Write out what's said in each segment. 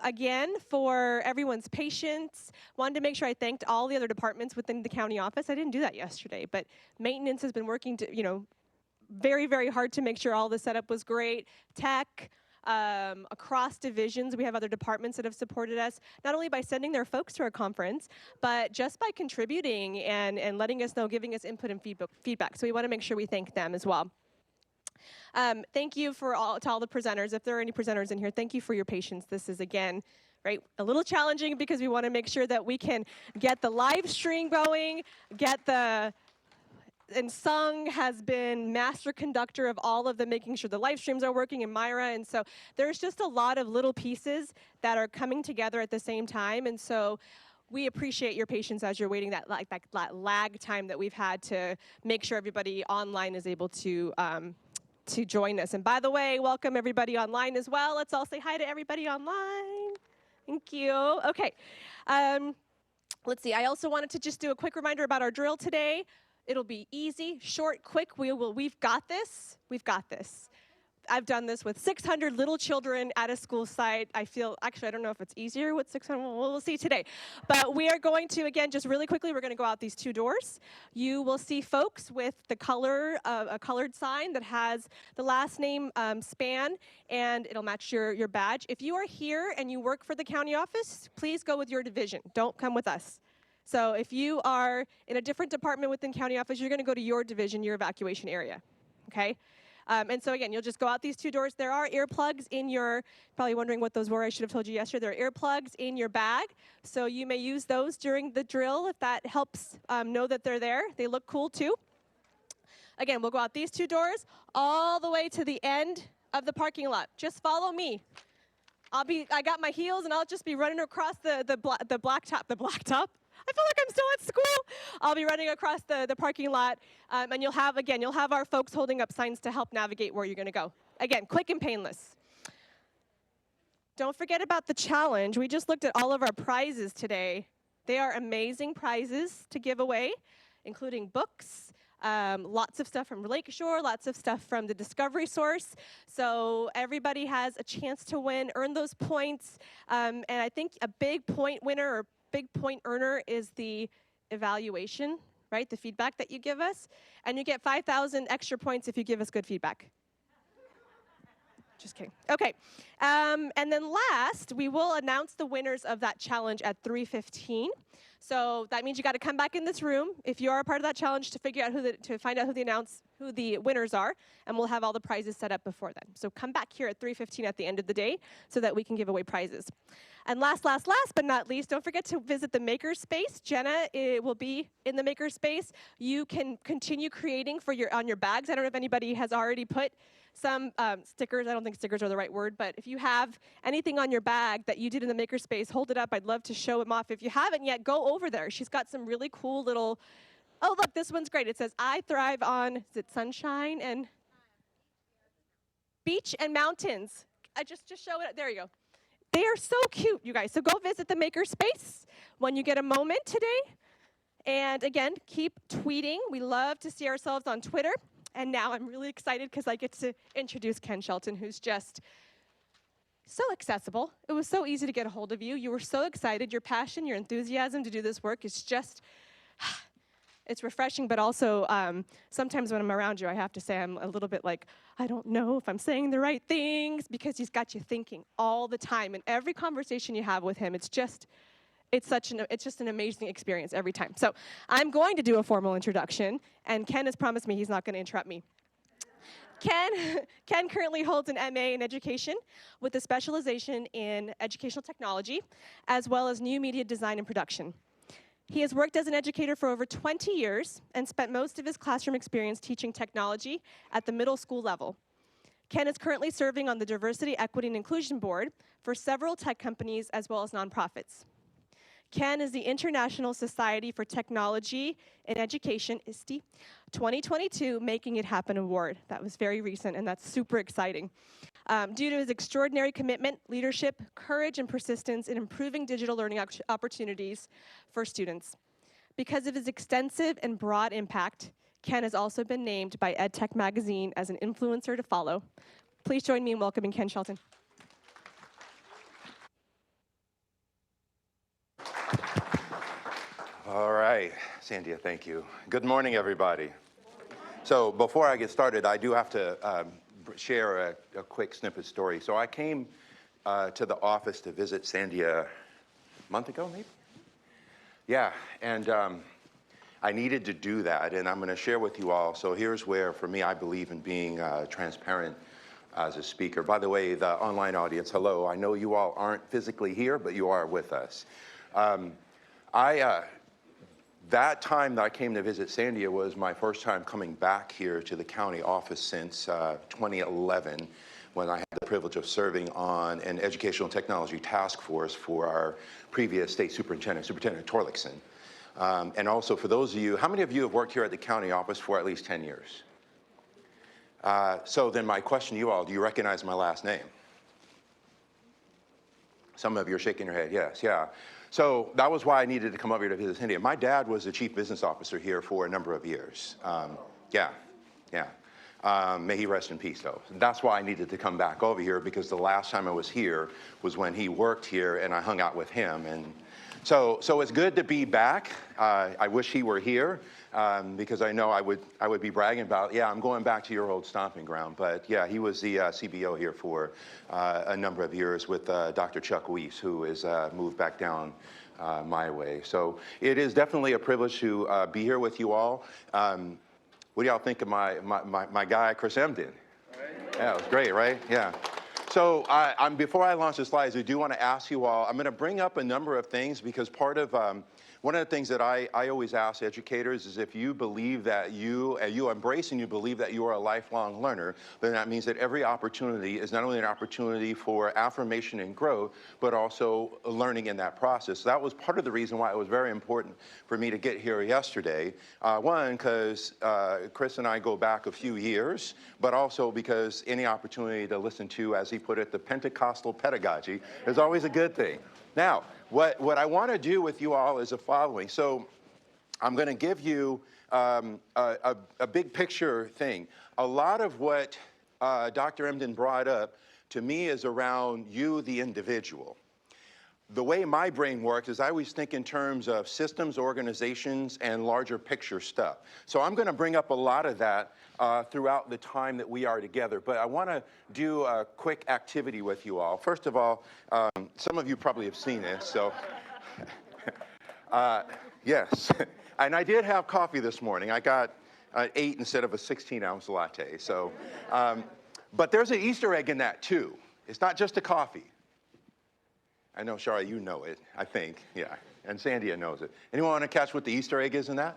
again for everyone's patience. Wanted to make sure I thanked all the other departments within the county office. I didn't do that yesterday, but maintenance has been working to, very, very hard to make sure all the setup was great. Tech, across divisions, we have other departments that have supported us, not only by sending their folks to our conference, but just by contributing and letting us know, giving us input and feedback. So we want to make sure we thank them as well. Thank you to all the presenters. If there are any presenters in here, thank you for your patience. This is, again, right, a little challenging because we want to make sure that we can get the live stream going, and Sung has been master conductor of all of them, making sure the live streams are working in Myra. And so there's just a lot of little pieces that are coming together at the same time. And so we appreciate your patience as you're waiting, that lag time that we've had to make sure everybody online is able to join us. And by the way, welcome everybody online as well. Let's all say hi to everybody online. Thank you. Okay. Let's see. I also wanted to just do a quick reminder about our drill today. It'll be easy, short, quick. We've got this. We've got this. I've done this with 600 little children at a school site. Actually, I don't know if it's easier with 600. We'll see today. But we are going to, again, just really quickly, we're going to go out these two doors. You will see folks with the a colored sign that has the last name span, and it'll match your badge. If you are here and you work for the county office, please go with your division. Don't come with us. So if you are in a different department within county office, you're going to go to your division, your evacuation area, okay? And so again, you'll just go out these two doors. There are earplugs in your, probably wondering what those were, I should have told you yesterday. There are earplugs in your bag, so you may use those during the drill if that helps know that they're there. They look cool too. Again, we'll go out these two doors all the way to the end of the parking lot. Just follow me. I got my heels and I'll just be running across the blacktop. I feel like I'm still at school. I'll be running across the parking lot, and you'll have our folks holding up signs to help navigate where you're going to go. Again, quick and painless. Don't forget about the challenge. We just looked at all of our prizes today. They are amazing prizes to give away, including books, lots of stuff from Lakeshore, lots of stuff from the Discovery Source. So everybody has a chance to win, earn those points, and I think a big point winner or big point earner is the evaluation, right? The feedback that you give us. And you get 5,000 extra points if you give us good feedback. Just kidding. Okay. And then last, we will announce the winners of that challenge at 3:15. So that means you got to come back in this room if you are a part of that challenge to figure out to find out who the winners are, and we'll have all the prizes set up before then. So come back here at 3:15 at the end of the day so that we can give away prizes. And last but not least, don't forget to visit the makerspace. Jenna will be in the makerspace. You can continue creating on your bags. I don't know if anybody has already put some stickers. I don't think stickers are the right word, but if you have anything on your bag that you did in the makerspace, hold it up. I'd love to show them off. If you haven't yet, go over there. She's got some really cool little, oh, look, this one's great. It says, I thrive on, is it sunshine and beach and mountains. I just show it, there you go. They are so cute, you guys. So go visit the makerspace when you get a moment today. And again, keep tweeting. We love to see ourselves on Twitter. And now I'm really excited because I get to introduce Ken Shelton, who's just so accessible. It was so easy to get a hold of you. You were so excited. Your passion, your enthusiasm to do this work is just, it's refreshing, but also sometimes when I'm around you, I have to say I'm a little bit like, I don't know if I'm saying the right things, because he's got you thinking all the time. And every conversation you have with him, it's just an amazing experience every time. So I'm going to do a formal introduction, and Ken has promised me he's not going to interrupt me. Ken currently holds an MA in education with a specialization in educational technology, as well as new media design and production. He has worked as an educator for over 20 years and spent most of his classroom experience teaching technology at the middle school level. Ken is currently serving on the Diversity, Equity, and Inclusion Board for several tech companies as well as nonprofits. Ken is the International Society for Technology in Education, ISTE, 2022 Making It Happen Award. That was very recent, and that's super exciting. Due to his extraordinary commitment, leadership, courage, and persistence in improving digital learning opportunities for students. Because of his extensive and broad impact, Ken has also been named by EdTech Magazine as an influencer to follow. Please join me in welcoming Ken Shelton. right, Sandia, thank you. Good morning, everybody. So before I get started, I do have to share a quick snippet story. So I came to the office to visit Sandia a month ago, maybe? Yeah, and I needed to do that, and I'm going to share with you all. So here's where, for me, I believe in being transparent as a speaker. By the way, the online audience, hello. I know you all aren't physically here, but you are with us. That time that I came to visit Sandia was my first time coming back here to the county office since 2011, when I had the privilege of serving on an educational technology task force for our previous state superintendent, Superintendent Torlakson. And also for those of you, how many of you have worked here at the county office for at least 10 years? So then my question to you all, do you recognize my last name? Some of you are shaking your head, yes, yeah. So that was why I needed to come over here to visit India. My dad was the chief business officer here for a number of years. May he rest in peace, though. That's why I needed to come back over here, because the last time I was here was when he worked here and I hung out with him. And so it's good to be back. I wish he were here, because I know I would be bragging about, yeah, I'm going back to your old stomping ground. But yeah, he was the CBO here for a number of years with Dr. Chuck Weiss, who is moved back down my way. So it is definitely a privilege to be here with you all. What do y'all think of my guy, Chris Emden? Yeah, it was great, right? Yeah. So before I launch the slides, I do want to ask you all, I'm going to bring up a number of things, because part of one of the things that I always ask educators is, if you believe that you embrace and you believe that you are a lifelong learner, then that means that every opportunity is not only an opportunity for affirmation and growth, but also learning in that process. So that was part of the reason why it was very important for me to get here yesterday. One, because Chris and I go back a few years, but also because any opportunity to listen to, as he put it, the Pentecostal pedagogy is always a good thing. Now, what I want to do with you all is the following. So I'm going to give you a big picture thing. A lot of what Dr. Emden brought up to me is around you, the individual. The way my brain works is I always think in terms of systems, organizations, and larger picture stuff. So I'm going to bring up a lot of that throughout the time that we are together. But I want to do a quick activity with you all. First of all, some of you probably have seen this. So yes. And I did have coffee this morning. I got an 8 instead of a 16-ounce latte. So, but there's an Easter egg in that, too. It's not just a coffee. I know, Shara, you know it, I think, yeah, and Sandia knows it. Anyone want to catch what the Easter egg is in that?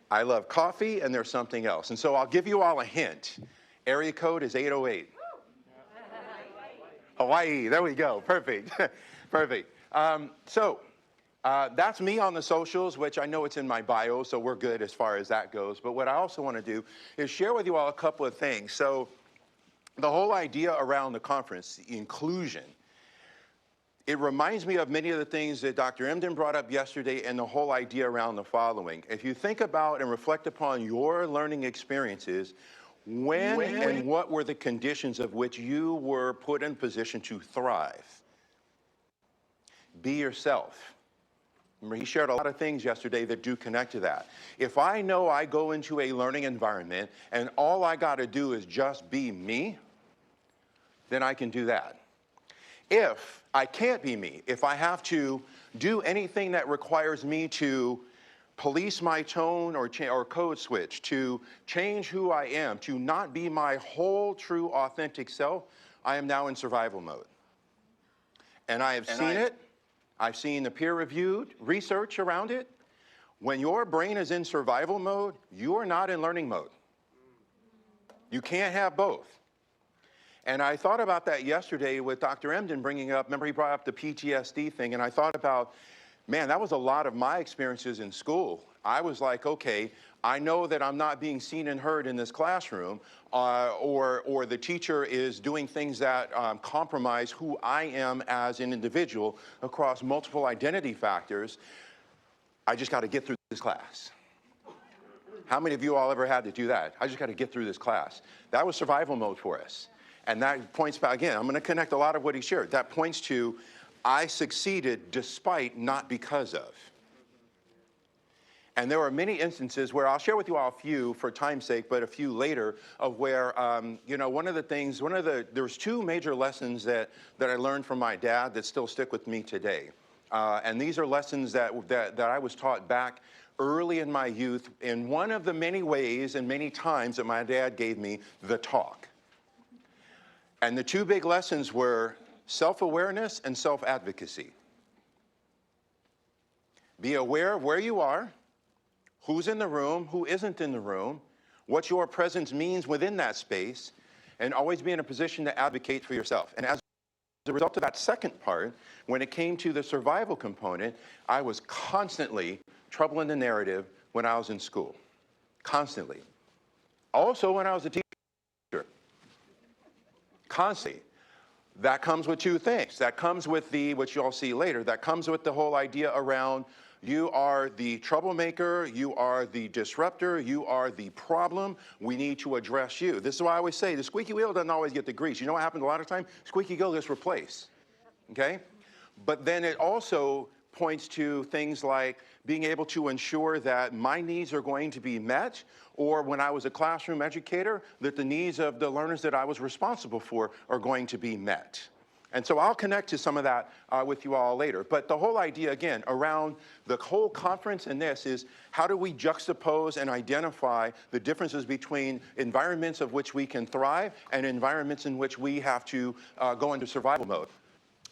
I love coffee, and there's something else. And so I'll give you all a hint. Area code is 808. Hawaii, there we go, perfect, perfect. That's me on the socials, which I know it's in my bio, so we're good as far as that goes. But what I also want to do is share with you all a couple of things. So the whole idea around the conference, inclusion, it reminds me of many of the things that Dr. Emden brought up yesterday, and the whole idea around the following. If you think about and reflect upon your learning experiences, when and what were the conditions of which you were put in position to thrive? Be yourself. Remember, he shared a lot of things yesterday that do connect to that. If I know I go into a learning environment and all I got to do is just be me, then I can do that. If I can't be me, if I have to do anything that requires me to police my tone or code switch, to change who I am, to not be my whole, true, authentic self, I am now in survival mode. And I have seen it. I've seen the peer-reviewed research around it. When your brain is in survival mode, you are not in learning mode. You can't have both. And I thought about that yesterday with Dr. Emden bringing up, remember he brought up the PTSD thing, and I thought about, man, that was a lot of my experiences in school. I was like, okay, I know that I'm not being seen and heard in this classroom, or the teacher is doing things that compromise who I am as an individual across multiple identity factors. I just got to get through this class. How many of you all ever had to do that? I just got to get through this class. That was survival mode for us. And that points back, again, I'm going to connect a lot of what he shared. That points to, I succeeded despite, not because of. And there are many instances where I'll share with you all a few for time's sake, but a few later, of where, there's two major lessons that I learned from my dad that still stick with me today. And these are lessons that I was taught back early in my youth in one of the many ways and many times that my dad gave me the talk. And the two big lessons were self-awareness and self-advocacy. Be aware of where you are, who's in the room, who isn't in the room, what your presence means within that space, and always be in a position to advocate for yourself. And as a result of that second part, when it came to the survival component, I was constantly troubling the narrative when I was in school. Constantly. Also when I was a teacher. Constantly. That comes with two things. That comes with which you'll see later, that comes with the whole idea around you are the troublemaker, you are the disruptor, you are the problem, we need to address you. This is why I always say the squeaky wheel doesn't always get the grease. You know what happens a lot of times? Squeaky wheel gets replaced, okay? But then it also points to things like being able to ensure that my needs are going to be met, or when I was a classroom educator, that the needs of the learners that I was responsible for are going to be met. And so I'll connect to some of that with you all later. But the whole idea, again, around the whole conference and this is how do we juxtapose and identify the differences between environments of which we can thrive and environments in which we have to go into survival mode.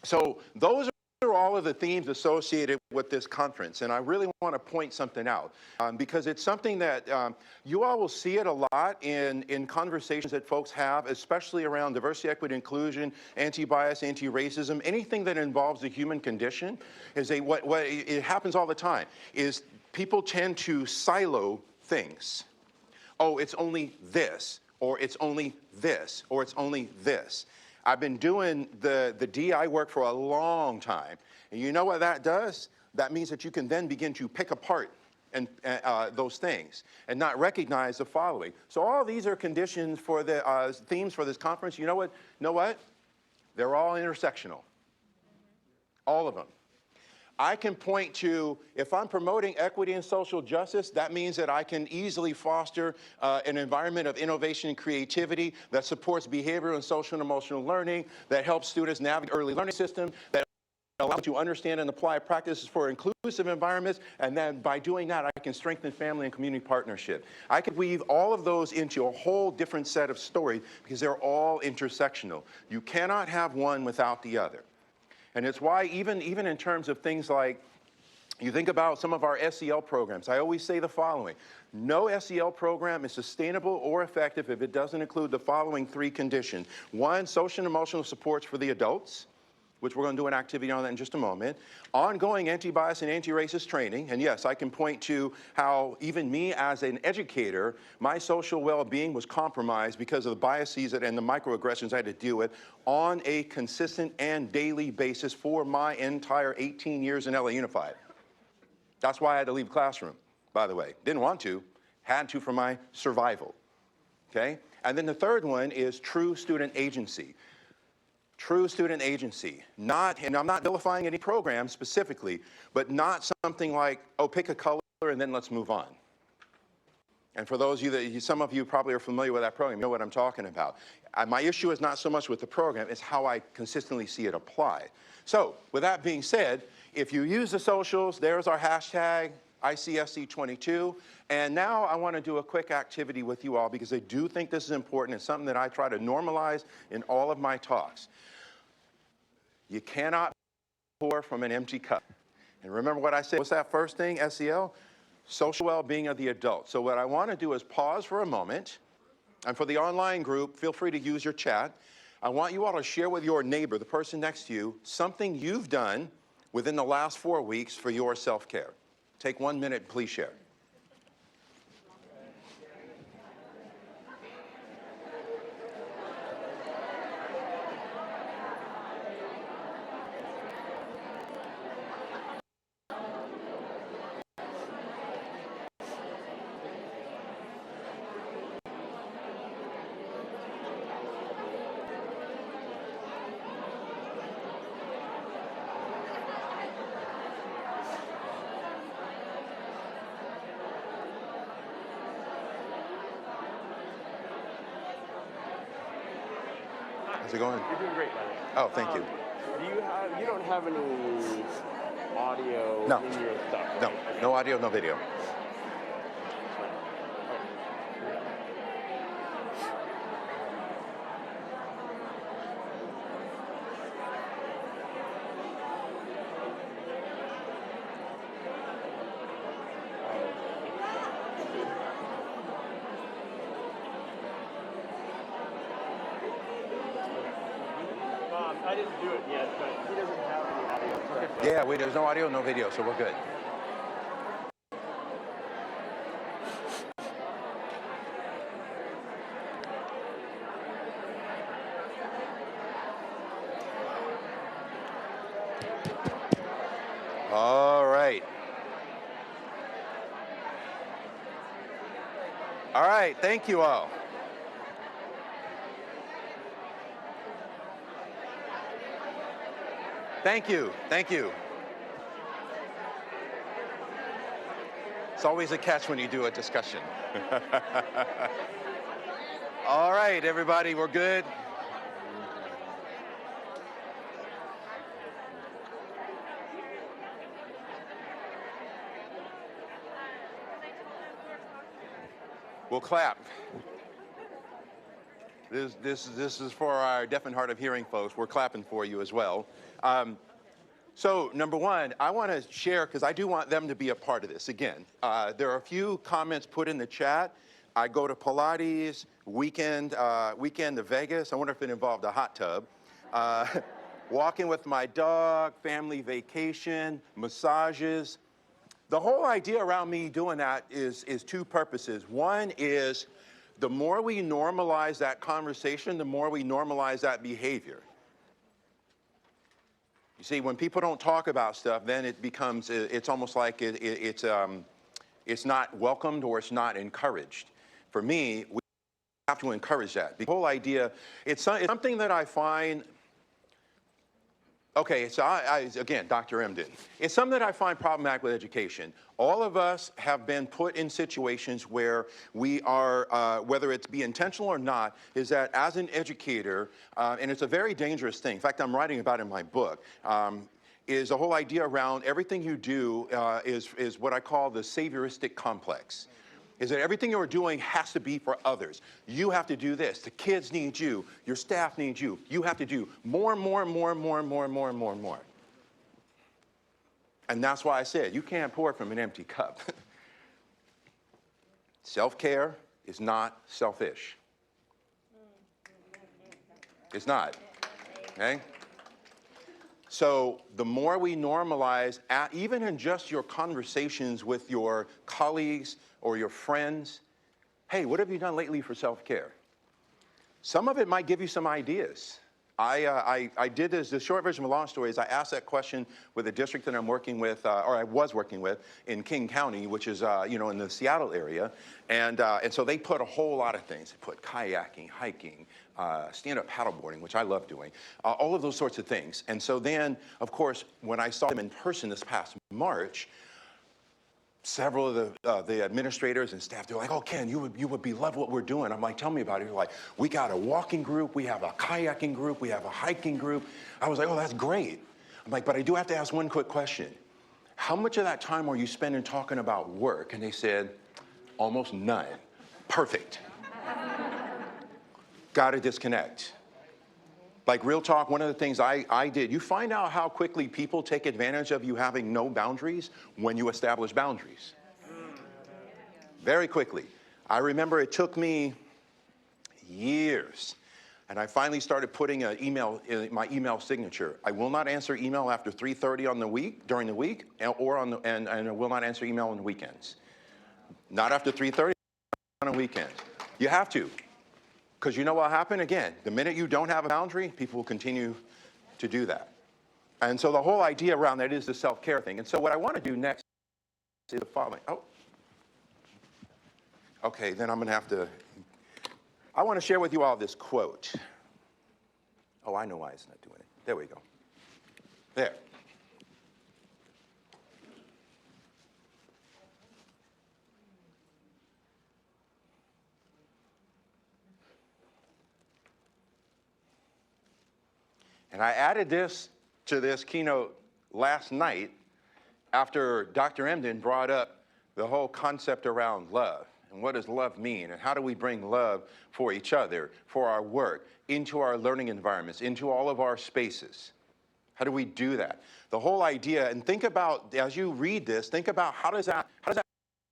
So those are all of the themes associated with this conference, and I really want to point something out because it's something that you all will see it a lot in conversations that folks have, especially around diversity, equity, inclusion, anti-bias, anti-racism, anything that involves the human condition. What it happens all the time is people tend to silo things. Oh, it's only this, or it's only this, or it's only this. I've been doing the DI work for a long time. And you know what that does? That means that you can then begin to pick apart those things and not recognize the following. So all these are conditions for the themes for this conference. You know what? They're all intersectional. All of them. I can point to, if I'm promoting equity and social justice, that means that I can easily foster an environment of innovation and creativity that supports behavioral and social and emotional learning, that helps students navigate early learning system, that allows you to understand and apply practices for inclusive environments, and then by doing that, I can strengthen family and community partnership. I could weave all of those into a whole different set of stories because they're all intersectional. You cannot have one without the other. And it's why even in terms of things like, you think about some of our SEL programs, I always say the following. No SEL program is sustainable or effective if it doesn't include the following three conditions. One, social and emotional supports for the adults, which we're going to do an activity on that in just a moment. Ongoing anti-bias and anti-racist training. And yes, I can point to how even me as an educator, my social well-being was compromised because of the biases and the microaggressions I had to deal with on a consistent and daily basis for my entire 18 years in LA Unified. That's why I had to leave the classroom, by the way. Didn't want to, had to for my survival, okay? And then the third one is true student agency. True student agency, and I'm not vilifying any program specifically, but not something like, oh, pick a color and then let's move on. And for those of you some of you probably are familiar with that program, you know what I'm talking about. My issue is not so much with the program, it's how I consistently see it applied. So, with that being said, if you use the socials, there's our hashtag, ICSC22. And now I want to do a quick activity with you all because I do think this is important. It's something that I try to normalize in all of my talks. You cannot pour from an empty cup. And remember what I said, what's that first thing, SEL? Social well-being of the adult. So what I want to do is pause for a moment. And for the online group, feel free to use your chat. I want you all to share with your neighbor, the person next to you, something you've done within the last 4 weeks for your self-care. Take 1 minute, please share. How's it going? You're doing great, by the way. Oh, thank you. You don't have any audio No. in your stuff, right? No, Okay. no audio, no video. I didn't do it yet, but he doesn't have any audio. Okay. Yeah, there's no audio, no video, so we're good. All right. All right, thank you all. Thank you, thank you. It's always a catch when you do a discussion. All right, everybody, we're good. We'll clap. This is for our deaf and hard of hearing folks. We're clapping for you as well. So number one, I want to share, because I do want them to be a part of this. Again, there are a few comments put in the chat. I go to Pilates, weekend to Vegas. I wonder if it involved a hot tub. Walking with my dog, family vacation, massages. The whole idea around me doing that is two purposes. One is the more we normalize that conversation, the more we normalize that behavior. You see, when people don't talk about stuff, then it becomes, it's almost like it's not welcomed or it's not encouraged. For me, we have to encourage that. The whole idea, it's something that I find, okay, so again, Dr. Emden. It's something that I find problematic with education. All of us have been put in situations where we are, whether it's be intentional or not, is that as an educator, and it's a very dangerous thing. In fact, I'm writing about it in my book, is the whole idea around everything you do is what I call the savioristic complex. Is that everything you're doing has to be for others. You have to do this. The kids need you. Your staff needs you. You have to do more and more and more and more and more and more and more and more. And that's why I said you can't pour from an empty cup. Self-care is not selfish. It's not. Okay? So the more we normalize, even in just your conversations with your colleagues or your friends, hey, what have you done lately for self-care? Some of it might give you some ideas. I did this, the short version of a long story is I asked that question with a district that I'm working with, or I was working with in King County, which is, in the Seattle area. And so they put a whole lot of things. They put kayaking, hiking, stand-up paddleboarding, which I love doing, all of those sorts of things. And so then, of course, when I saw them in person this past March, several of the administrators and staff, they're like, oh, Ken, you would love what we're doing. I'm like, tell me about it. They're like, we got a walking group, we have a kayaking group, we have a hiking group. I was like, oh, that's great. I'm like, but I do have to ask one quick question. How much of that time are you spending talking about work? And they said, almost none. Perfect. Got to disconnect. Like real talk, one of the things I did, you find out how quickly people take advantage of you having no boundaries when you establish boundaries. Very quickly. I remember it took me years, and I finally started putting an email in my email signature. I will not answer email after 3:30 on the week, during the week, or and I will not answer email on the weekends. Not after 3:30 on a weekend. You have to. Because you know what happened? Again, the minute you don't have a boundary, people will continue to do that. And so the whole idea around that is the self-care thing. And so what I want to do next is the following. Oh. Okay, then I'm going to have to, I want to share with you all this quote. Oh, I know why it's not doing it. There we go. There. And I added this to this keynote last night after Dr. Emden brought up the whole concept around love. And what does love mean? And how do we bring love for each other, for our work, into our learning environments, into all of our spaces? How do we do that? The whole idea, and think about, as you read this, think about how does that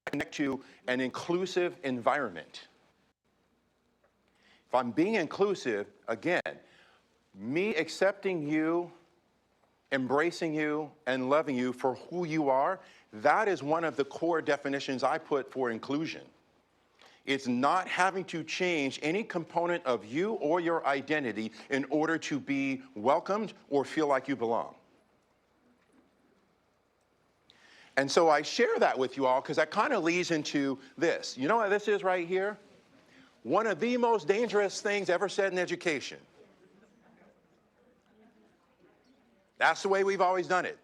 connect to an inclusive environment? If I'm being inclusive, again, me accepting you, embracing you, and loving you for who you are, that is one of the core definitions I put for inclusion. It's not having to change any component of you or your identity in order to be welcomed or feel like you belong. And so I share that with you all because that kind of leads into this. You know what this is right here? One of the most dangerous things ever said in education. That's the way we've always done it.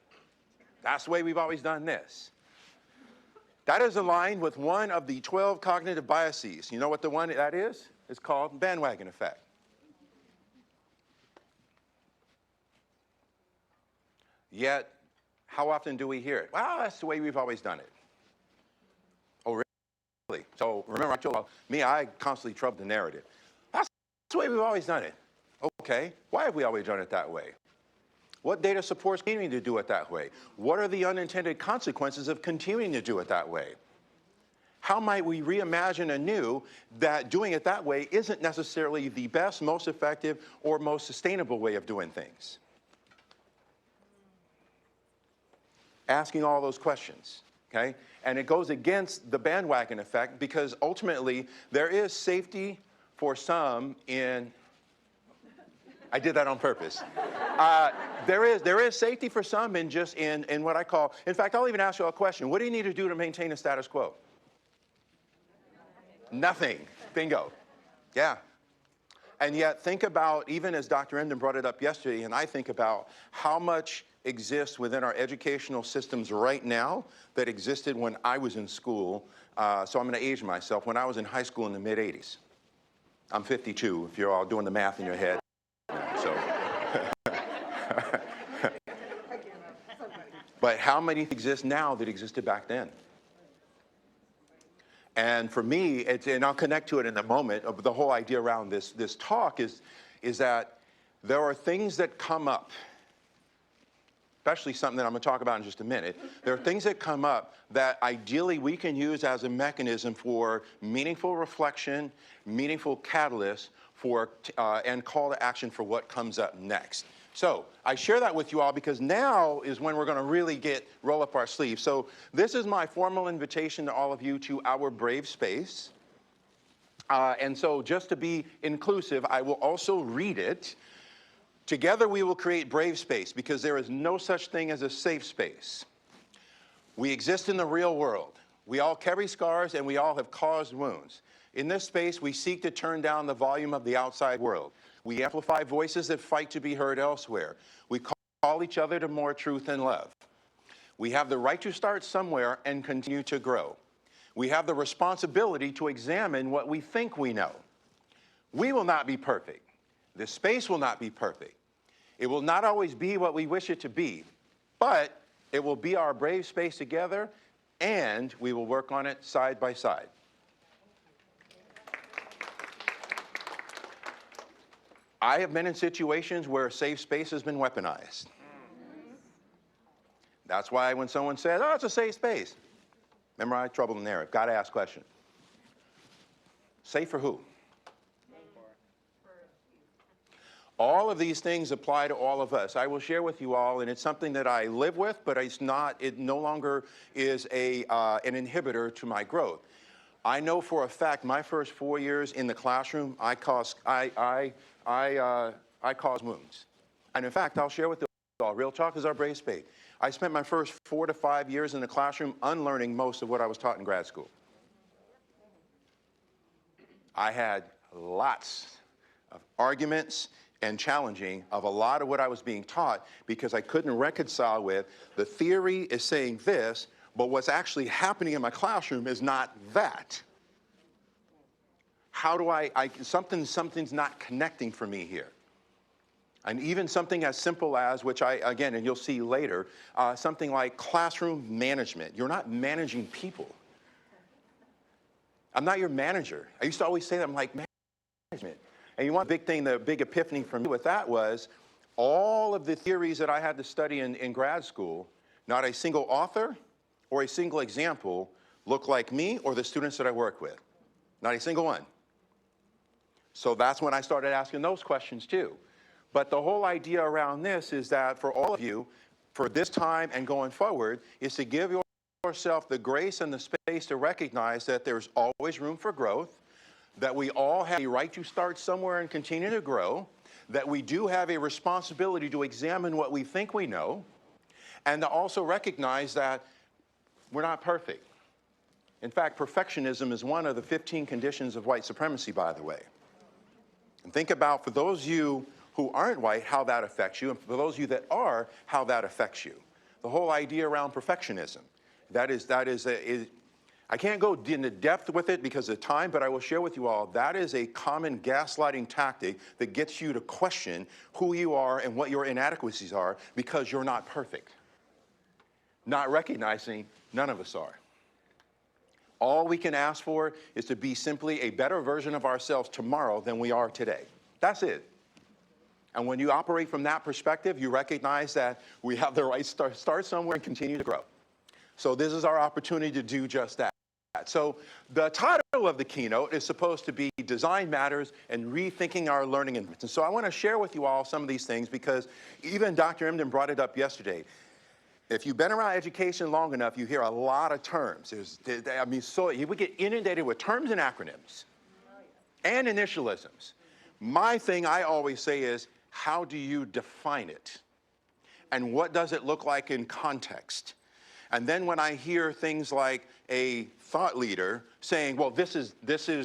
That's the way we've always done this. That is aligned with one of the 12 cognitive biases. You know what the one that is? It's called bandwagon effect. Yet, how often do we hear it? Well, that's the way we've always done it. Oh, really? So remember I told you, I constantly trouble the narrative. That's the way we've always done it. Okay, why have we always done it that way? What data supports continuing to do it that way? What are the unintended consequences of continuing to do it that way? How might we reimagine anew that doing it that way isn't necessarily the best, most effective, or most sustainable way of doing things? Asking all those questions, okay? And it goes against the bandwagon effect because ultimately there is safety for some in, I did that on purpose. There is safety for some in just in what I call, in fact, I'll even ask you a question. What do you need to do to maintain a status quo? Nothing. Bingo. Yeah. And yet think about, even as Dr. Emden brought it up yesterday, and I think about how much exists within our educational systems right now that existed when I was in school. So I'm going to age myself. When I was in high school in the mid-'80s. I'm 52, if you're all doing the math in your head. So. But how many exist now that existed back then? And for me, and I'll connect to it in a moment, of the whole idea around this talk is that there are things that come up, especially something that I'm going to talk about in just a minute. There are things that come up that ideally we can use as a mechanism for meaningful reflection, meaningful catalyst for, and call to action for what comes up next. So I share that with you all because now is when we're going to really roll up our sleeves. So this is my formal invitation to all of you to our brave space. And so just to be inclusive, I will also read it. Together we will create brave space because there is no such thing as a safe space. We exist in the real world. We all carry scars and we all have caused wounds. In this space, we seek to turn down the volume of the outside world. We amplify voices that fight to be heard elsewhere. We call each other to more truth and love. We have the right to start somewhere and continue to grow. We have the responsibility to examine what we think we know. We will not be perfect. This space will not be perfect. It will not always be what we wish it to be, but it will be our brave space together, and we will work on it side by side. I have been in situations where a safe space has been weaponized. That's why when someone says, oh, it's a safe space, remember I troubled the narrative. Got to ask question. Safe for who? All of these things apply to all of us. I will share with you all, and it's something that I live with, but it no longer is an inhibitor to my growth. I know for a fact my first 4 years in the classroom, I caused wounds. And in fact, I'll share with you all, real talk is our brave space. I spent my first 4 to 5 years in the classroom unlearning most of what I was taught in grad school. I had lots of arguments and challenging of a lot of what I was being taught because I couldn't reconcile with the theory is saying this, but what's actually happening in my classroom is not that. How do something's not connecting for me here. And even something as simple as, which again, and you'll see later, something like classroom management. You're not managing people. I'm not your manager. I used to always say that. I'm like, management. And you want the big thing, the big epiphany for me with that was all of the theories that I had to study in grad school, not a single author or a single example look like me or the students that I work with. Not a single one. So that's when I started asking those questions too. But the whole idea around this is that for all of you, for this time and going forward, is to give yourself the grace and the space to recognize that there's always room for growth, that we all have a right to start somewhere and continue to grow, that we do have a responsibility to examine what we think we know, and to also recognize that we're not perfect. In fact, perfectionism is one of the 15 conditions of white supremacy, by the way. And think about, for those of you who aren't white, how that affects you, and for those of you that are, how that affects you. The whole idea around perfectionism. I can't go into depth with it because of time, but I will share with you all, that is a common gaslighting tactic that gets you to question who you are and what your inadequacies are because you're not perfect. Not recognizing none of us are. All we can ask for is to be simply a better version of ourselves tomorrow than we are today. That's it. And when you operate from that perspective, you recognize that we have the right to start somewhere and continue to grow. So this is our opportunity to do just that. So the title of the keynote is supposed to be Design Matters and Rethinking Our Learning Environments. And so I want to share with you all some of these things because even Dr. Emden brought it up yesterday. If you've been around education long enough, you hear a lot of terms. We get inundated with terms and acronyms and initialisms. My thing I always say is, how do you define it? And what does it look like in context? And then when I hear things like a thought leader saying, well, this is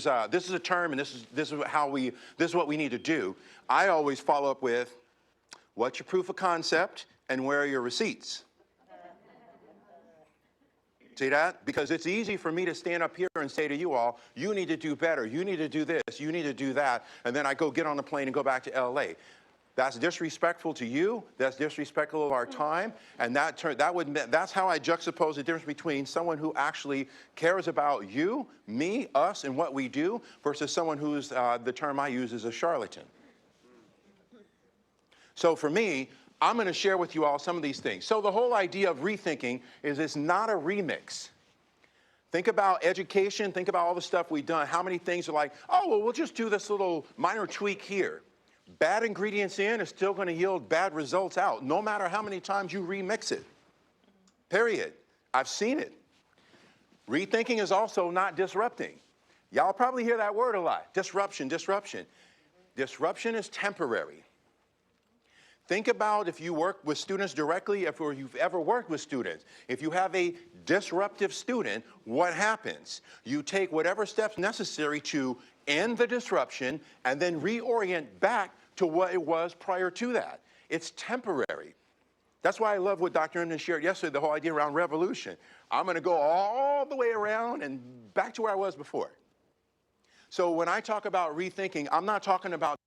a term and this is what we need to do, I always follow up with, what's your proof of concept and where are your receipts? See that? Because it's easy for me to stand up here and say to you all, you need to do better, you need to do this, you need to do that, and then I go get on the plane and go back to LA. That's disrespectful to you, that's disrespectful of our time, and that's how I juxtapose the difference between someone who actually cares about you, me, us, and what we do, versus someone who's, the term I use is a charlatan. So for me, I'm going to share with you all some of these things. So the whole idea of rethinking is it's not a remix. Think about education, think about all the stuff we've done. How many things are like, oh, well, we'll just do this little minor tweak here. Bad ingredients in is still going to yield bad results out, no matter how many times you remix it. Period. I've seen it. Rethinking is also not disrupting. Y'all probably hear that word a lot. Disruption, disruption. Disruption is temporary. Think about if you work with students directly, or you've ever worked with students. If you have a disruptive student, what happens? You take whatever steps necessary to end the disruption and then reorient back to what it was prior to that. It's temporary. That's why I love what Dr. Emden shared yesterday, the whole idea around revolution. I'm going to go all the way around and back to where I was before. So when I talk about rethinking, I'm not talking about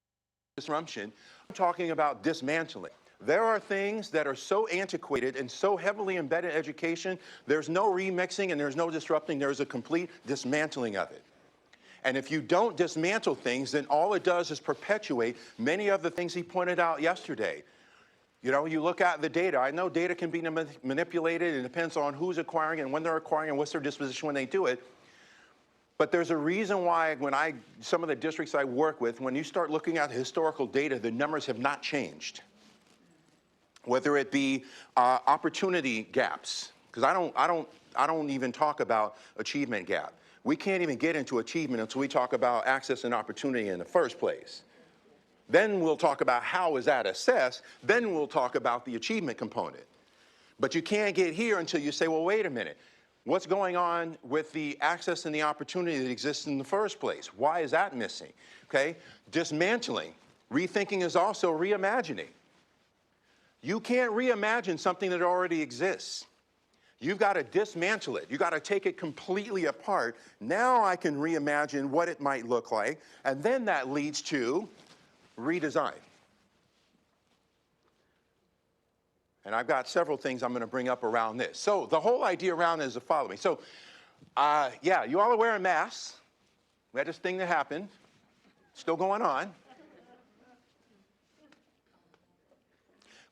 disruption. I'm talking about dismantling. There are things that are so antiquated and so heavily embedded in education, there's no remixing and there's no disrupting, there's a complete dismantling of it. And if you don't dismantle things, then all it does is perpetuate many of the things he pointed out yesterday. You know, you look at the data. I know data can be manipulated. It depends on who's acquiring and when they're acquiring and what's their disposition when they do it. But there's a reason why some of the districts I work with, when you start looking at historical data, the numbers have not changed. Whether it be opportunity gaps, because I don't even talk about achievement gap. We can't even get into achievement until we talk about access and opportunity in the first place. Then we'll talk about how is that assessed. Then we'll talk about the achievement component. But you can't get here until you say, well, wait a minute. What's going on with the access and the opportunity that exists in the first place? Why is that missing? Okay? Dismantling. Rethinking is also reimagining. You can't reimagine something that already exists. You've got to dismantle it. You've got to take it completely apart. Now I can reimagine what it might look like, and then that leads to redesign. And I've got several things I'm going to bring up around this. So the whole idea around it is the following. So, yeah, you all are wearing masks. We had this thing that happened. Still going on.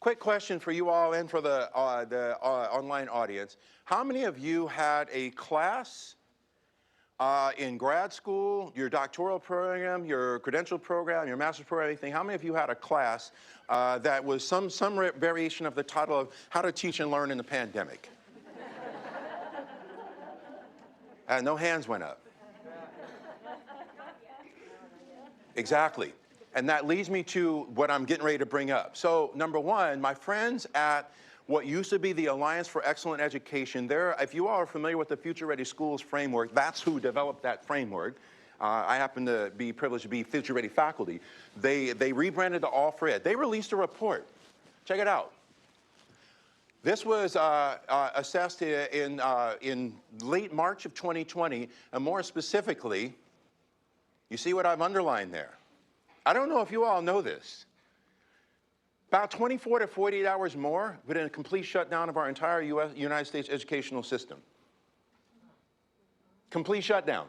Quick question for you all and for the online audience. How many of you had a class in grad school, your doctoral program, your credential program, your master's program, anything? How many of you had a class that was some variation of the title of How to Teach and Learn in the Pandemic? No hands went up. Exactly. And that leads me to what I'm getting ready to bring up. So, number one, my friends at what used to be the Alliance for Excellent Education, if you all are familiar with the Future Ready Schools framework, that's who developed that framework. I happen to be privileged to be Future Ready faculty. They rebranded to All for Ed. They released a report. Check it out. This was assessed in late March of 2020, and more specifically, you see what I've underlined there. I don't know if you all know this. About 24 to 48 hours more, but in a complete shutdown of our entire United States educational system. Complete shutdown.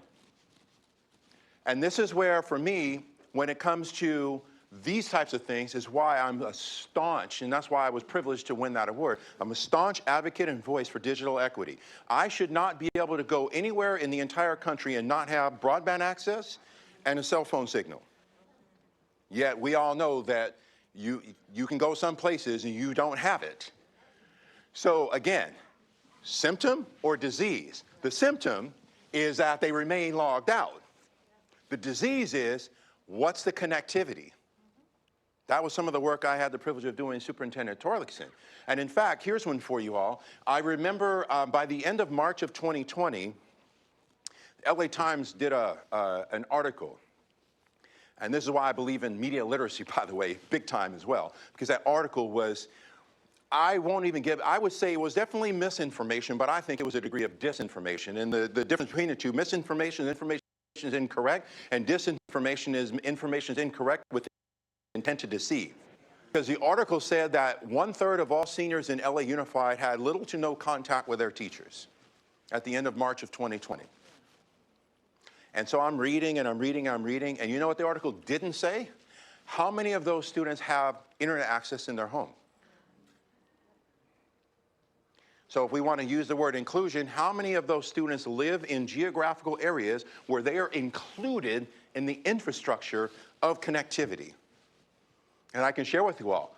And this is where, for me, when it comes to these types of things, is why I'm a staunch, and that's why I was privileged to win that award. I'm a staunch advocate and voice for digital equity. I should not be able to go anywhere in the entire country and not have broadband access and a cell phone signal. Yet we all know that you can go some places and you don't have it. So again, symptom or disease? The symptom is that they remain logged out. The disease is, what's the connectivity? That was some of the work I had the privilege of doing, Superintendent Torlakson. And in fact, here's one for you all. I remember by the end of March of 2020, the LA Times did an article. And this is why I believe in media literacy, by the way, big time as well. Because that article was, I would say it was definitely misinformation, but I think it was a degree of disinformation. And the difference between the two, misinformation is incorrect, and disinformation is information is incorrect with intent to deceive. Because the article said that 1/3 of all seniors in LA Unified had little to no contact with their teachers at the end of March of 2020. And so I'm reading, and you know what the article didn't say? How many of those students have internet access in their home? So if we want to use the word inclusion, how many of those students live in geographical areas where they are included in the infrastructure of connectivity? And I can share with you all,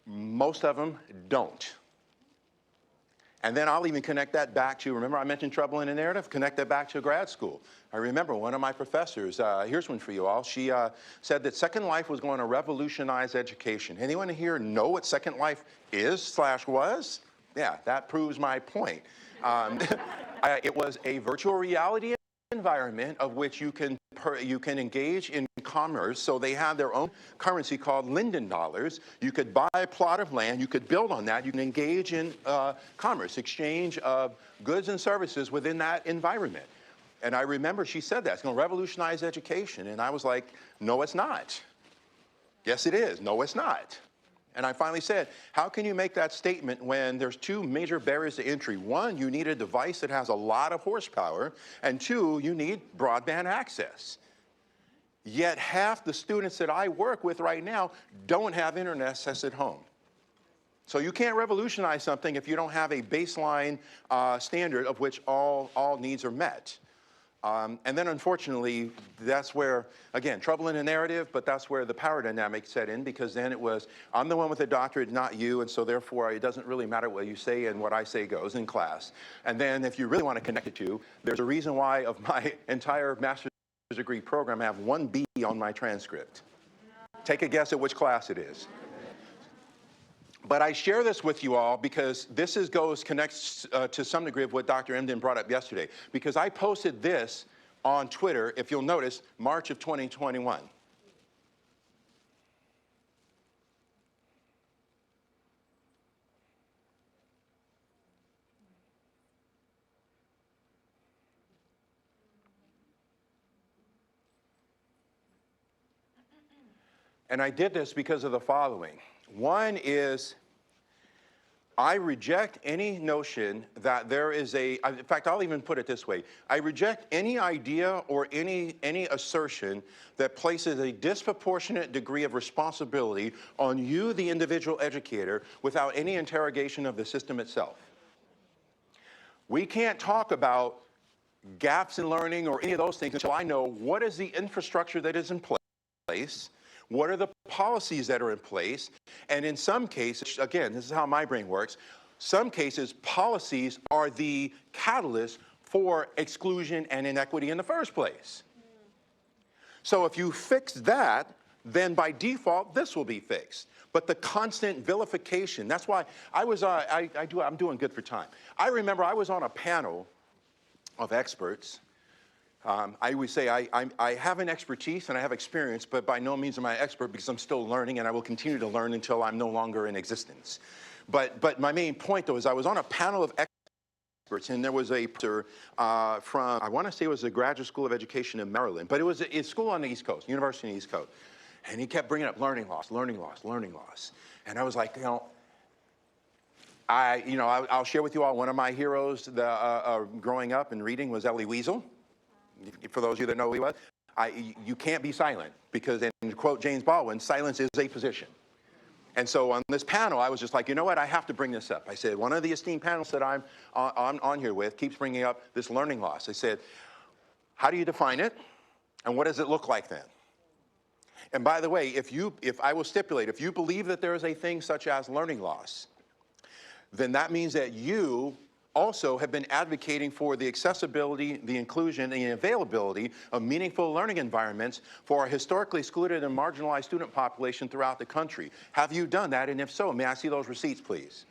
most of them don't. And then I'll even connect that back to, remember I mentioned trouble in the narrative? Connect that back to grad school. I remember one of my professors, here's one for you all. She said that Second Life was going to revolutionize education. Anyone here know what Second Life is/was? Yeah, that proves my point. It was a virtual reality environment of which you can engage in commerce. So they have their own currency called Linden dollars. You could buy a plot of land, you could build on that, you can engage in commerce, exchange of goods and services within that environment. And I remember she said that, it's going to revolutionize education. And I was like, no, it's not. Yes, it is. No, it's not. And I finally said, how can you make that statement when there's two major barriers to entry? One, you need a device that has a lot of horsepower, and two, you need broadband access. Yet half the students that I work with right now don't have internet access at home. So you can't revolutionize something if you don't have a baseline standard of which all needs are met. And then unfortunately, that's where, again, trouble in the narrative, but that's where the power dynamic set in, because then it was, I'm the one with the doctorate, not you, and so therefore it doesn't really matter what you say, and what I say goes in class. And then if you really want to connect it to, there's a reason why of my entire master's degree program I have 1 B on my transcript. Take a guess at which class it is. But I share this with you all because this connects to some degree of what Dr. Emden brought up yesterday. Because I posted this on Twitter, if you'll notice, March of 2021. And I did this because of the following. One is, I reject any notion that there is in fact, I'll even put it this way. I reject any idea or any assertion that places a disproportionate degree of responsibility on you, the individual educator, without any interrogation of the system itself. We can't talk about gaps in learning or any of those things until I know what is the infrastructure that is in place, what are the policies that are in place, and in some cases, again, this is how my brain works, some cases policies are the catalyst for exclusion and inequity in the first place. So if you fix that, then by default, this will be fixed. But the constant vilification, that's why I'm doing good for time. I remember I was on a panel of experts. I always say I have an expertise and I have experience, but by no means am I an expert because I'm still learning and I will continue to learn until I'm no longer in existence. But my main point, though, is I was on a panel of experts, and there was a from, I want to say it was the Graduate School of Education in Maryland, but it was a school on the East Coast, University on the East Coast. And he kept bringing up learning loss, learning loss, learning loss. And I was like, I'll share with you all one of my heroes growing up and reading was Elie Wiesel. For those of you that know who he was, you can't be silent because, and to quote James Baldwin, silence is a position. And so on this panel, I was just like, you know what, I have to bring this up. I said, one of the esteemed panelists that I'm on here with keeps bringing up this learning loss. I said, how do you define it? And what does it look like then? And by the way, if I will stipulate, if you believe that there is a thing such as learning loss, then that means that you also have been advocating for the accessibility, the inclusion, and the availability of meaningful learning environments for our historically excluded and marginalized student population throughout the country. Have you done that? And if so, may I see those receipts, please?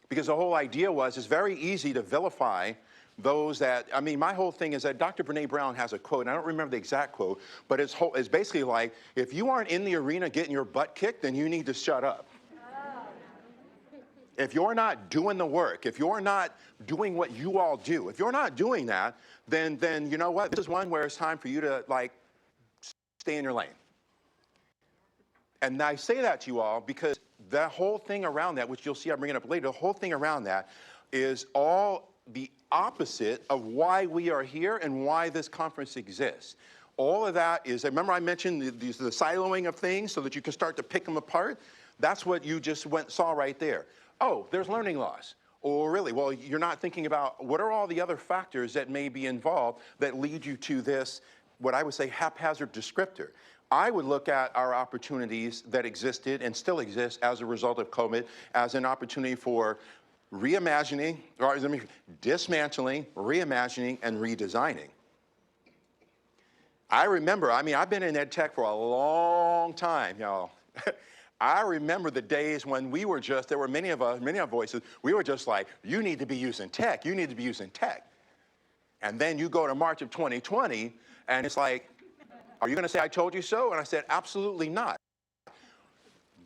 Because the whole idea was it's very easy to vilify those that, I mean, my whole thing is that Dr. Brene Brown has a quote, and I don't remember the exact quote, but it's basically like, if you aren't in the arena getting your butt kicked, then you need to shut up. If you're not doing the work, if you're not doing what you all do, if you're not doing that, then you know what? This is one where it's time for you to, like, stay in your lane. And I say that to you all because that whole thing around that, which you'll see I'm bringing up later, the whole thing around that is all the opposite of why we are here and why this conference exists. All of that is, remember I mentioned the siloing of things so that you can start to pick them apart? That's what you just saw right there. Oh, there's learning loss. Oh, really? Well, you're not thinking about what are all the other factors that may be involved that lead you to this, what I would say, haphazard descriptor. I would look at our opportunities that existed and still exist as a result of COVID as an opportunity for reimagining, or dismantling, reimagining, and redesigning. I remember, I mean, I've been in ed tech for a long time, y'all. I remember the days when we were just, there were many of our voices, we were just like, you need to be using tech, you need to be using tech. And then you go to March of 2020, and it's like, are you gonna say I told you so? And I said, absolutely not.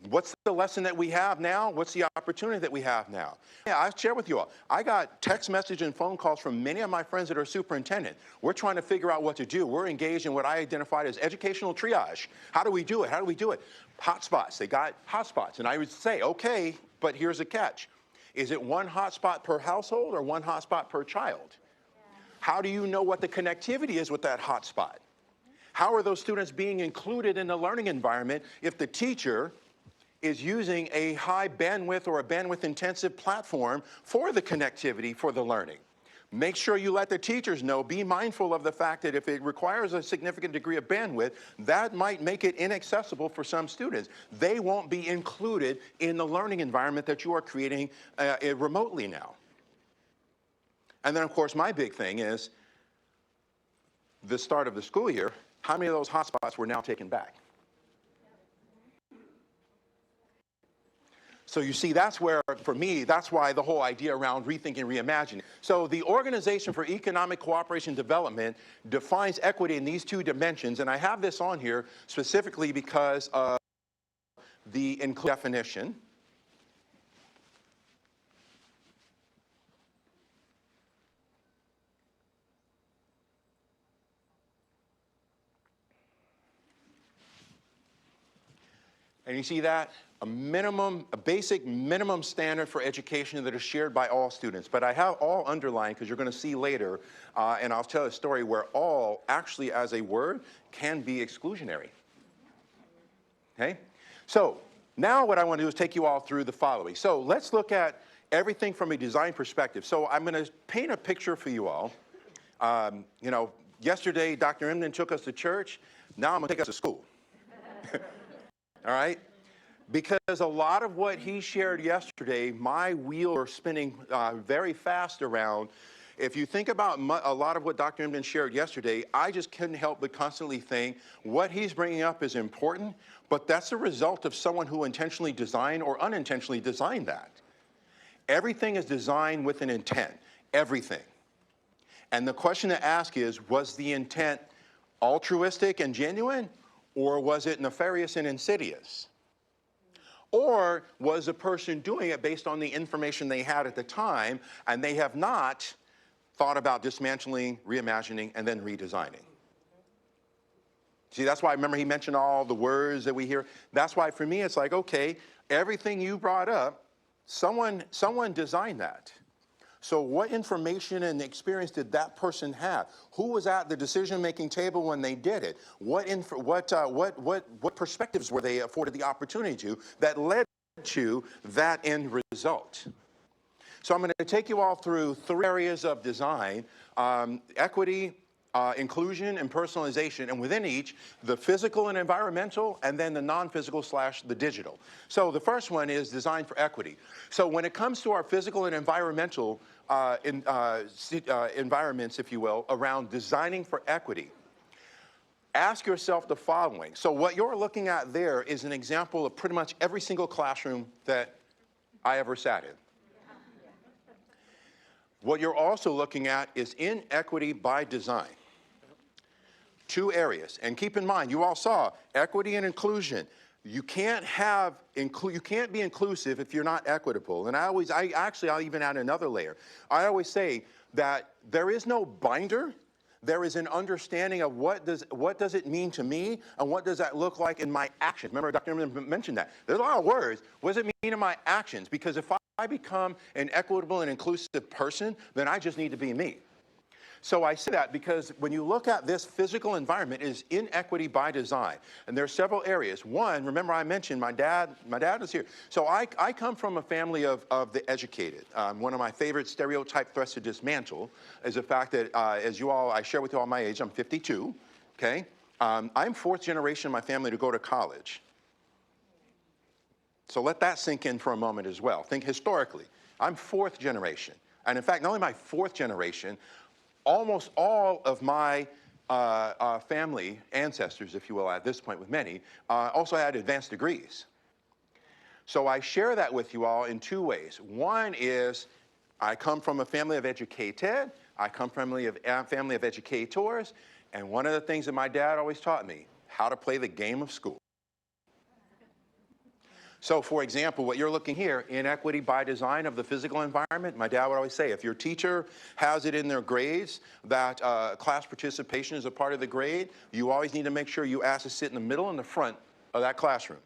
What's the lesson that we have now? What's the opportunity that we have now? Yeah, I'll share with you all. I got text message and phone calls from many of my friends that are superintendent. We're trying to figure out what to do. We're engaged in what I identified as educational triage. How do we do it? How do we do it? Hotspots. They got hotspots. And I would say, okay, but here's a catch. Is it one hotspot per household or one hotspot per child? How do you know what the connectivity is with that hotspot? How are those students being included in the learning environment if the teacher is using a high bandwidth or a bandwidth intensive platform for the connectivity for the learning? Make sure you let the teachers know, be mindful of the fact that if it requires a significant degree of bandwidth, that might make it inaccessible for some students. They won't be included in the learning environment that you are creating remotely now. And then of course my big thing is the start of the school year, how many of those hotspots were now taken back? So you see, that's where, for me, that's why the whole idea around rethinking, reimagining. So the Organization for Economic Cooperation and Development defines equity in these two dimensions, and I have this on here specifically because of the definition. And you see that? A basic minimum standard for education that is shared by all students. But I have all underlined because you're going to see later, and I'll tell a story where all actually as a word can be exclusionary. Okay? So now what I want to do is take you all through the following. So let's look at everything from a design perspective. So I'm going to paint a picture for you all. Yesterday Dr. Emden took us to church. Now I'm going to take us to school. All right? Because a lot of what he shared yesterday, my wheels are spinning very fast around. If you think about a lot of what Dr. Emden shared yesterday, I just couldn't help but constantly think what he's bringing up is important, but that's a result of someone who intentionally designed or unintentionally designed that. Everything is designed with an intent, everything. And the question to ask is, was the intent altruistic and genuine, or was it nefarious and insidious? Or was a person doing it based on the information they had at the time, and they have not thought about dismantling, reimagining, and then redesigning? See, that's why, remember he mentioned all the words that we hear. That's why for me it's like, okay, everything you brought up, someone designed that. So what information and experience did that person have? Who was at the decision-making table when they did it? What perspectives were they afforded the opportunity to that led to that end result? So I'm going to take you all through 3 areas of design: equity, inclusion, and personalization, and within each, the physical and environmental, and then the non-physical / the digital. So the first one is design for equity. So when it comes to our physical and environmental environments, if you will, around designing for equity, ask yourself the following. So what you're looking at there is an example of pretty much every single classroom that I ever sat in. What you're also looking at is inequity by design. 2 areas, and keep in mind, you all saw equity and inclusion. You can't be inclusive if you're not equitable. And I'll even add another layer. I always say that there is no binder. There is an understanding of what does it mean to me, and what does that look like in my actions. Remember, Dr. Emden mentioned that. There's a lot of words. What does it mean in my actions? Because if I become an equitable and inclusive person, then I just need to be me. So I say that because when you look at this physical environment, it is inequity by design. And there are several areas. One, remember I mentioned my dad is here. So I come from a family of the educated. One of my favorite stereotype threats to dismantle is the fact that, as you all, I share with you all my age, I'm 52, okay? I'm 4th generation in my family to go to college. So let that sink in for a moment as well. Think historically. I'm 4th generation. And in fact, not only my 4th generation, almost all of my family, ancestors, if you will, at this point with many, also had advanced degrees. So I share that with you all in 2 ways. One is I come from a family of educated, I come from a family of educators, and one of the things that my dad always taught me, how to play the game of school. So, for example, what you're looking here, inequity by design of the physical environment, my dad would always say, if your teacher has it in their grades that class participation is a part of the grade, you always need to make sure you ask to sit in the middle and the front of that classroom.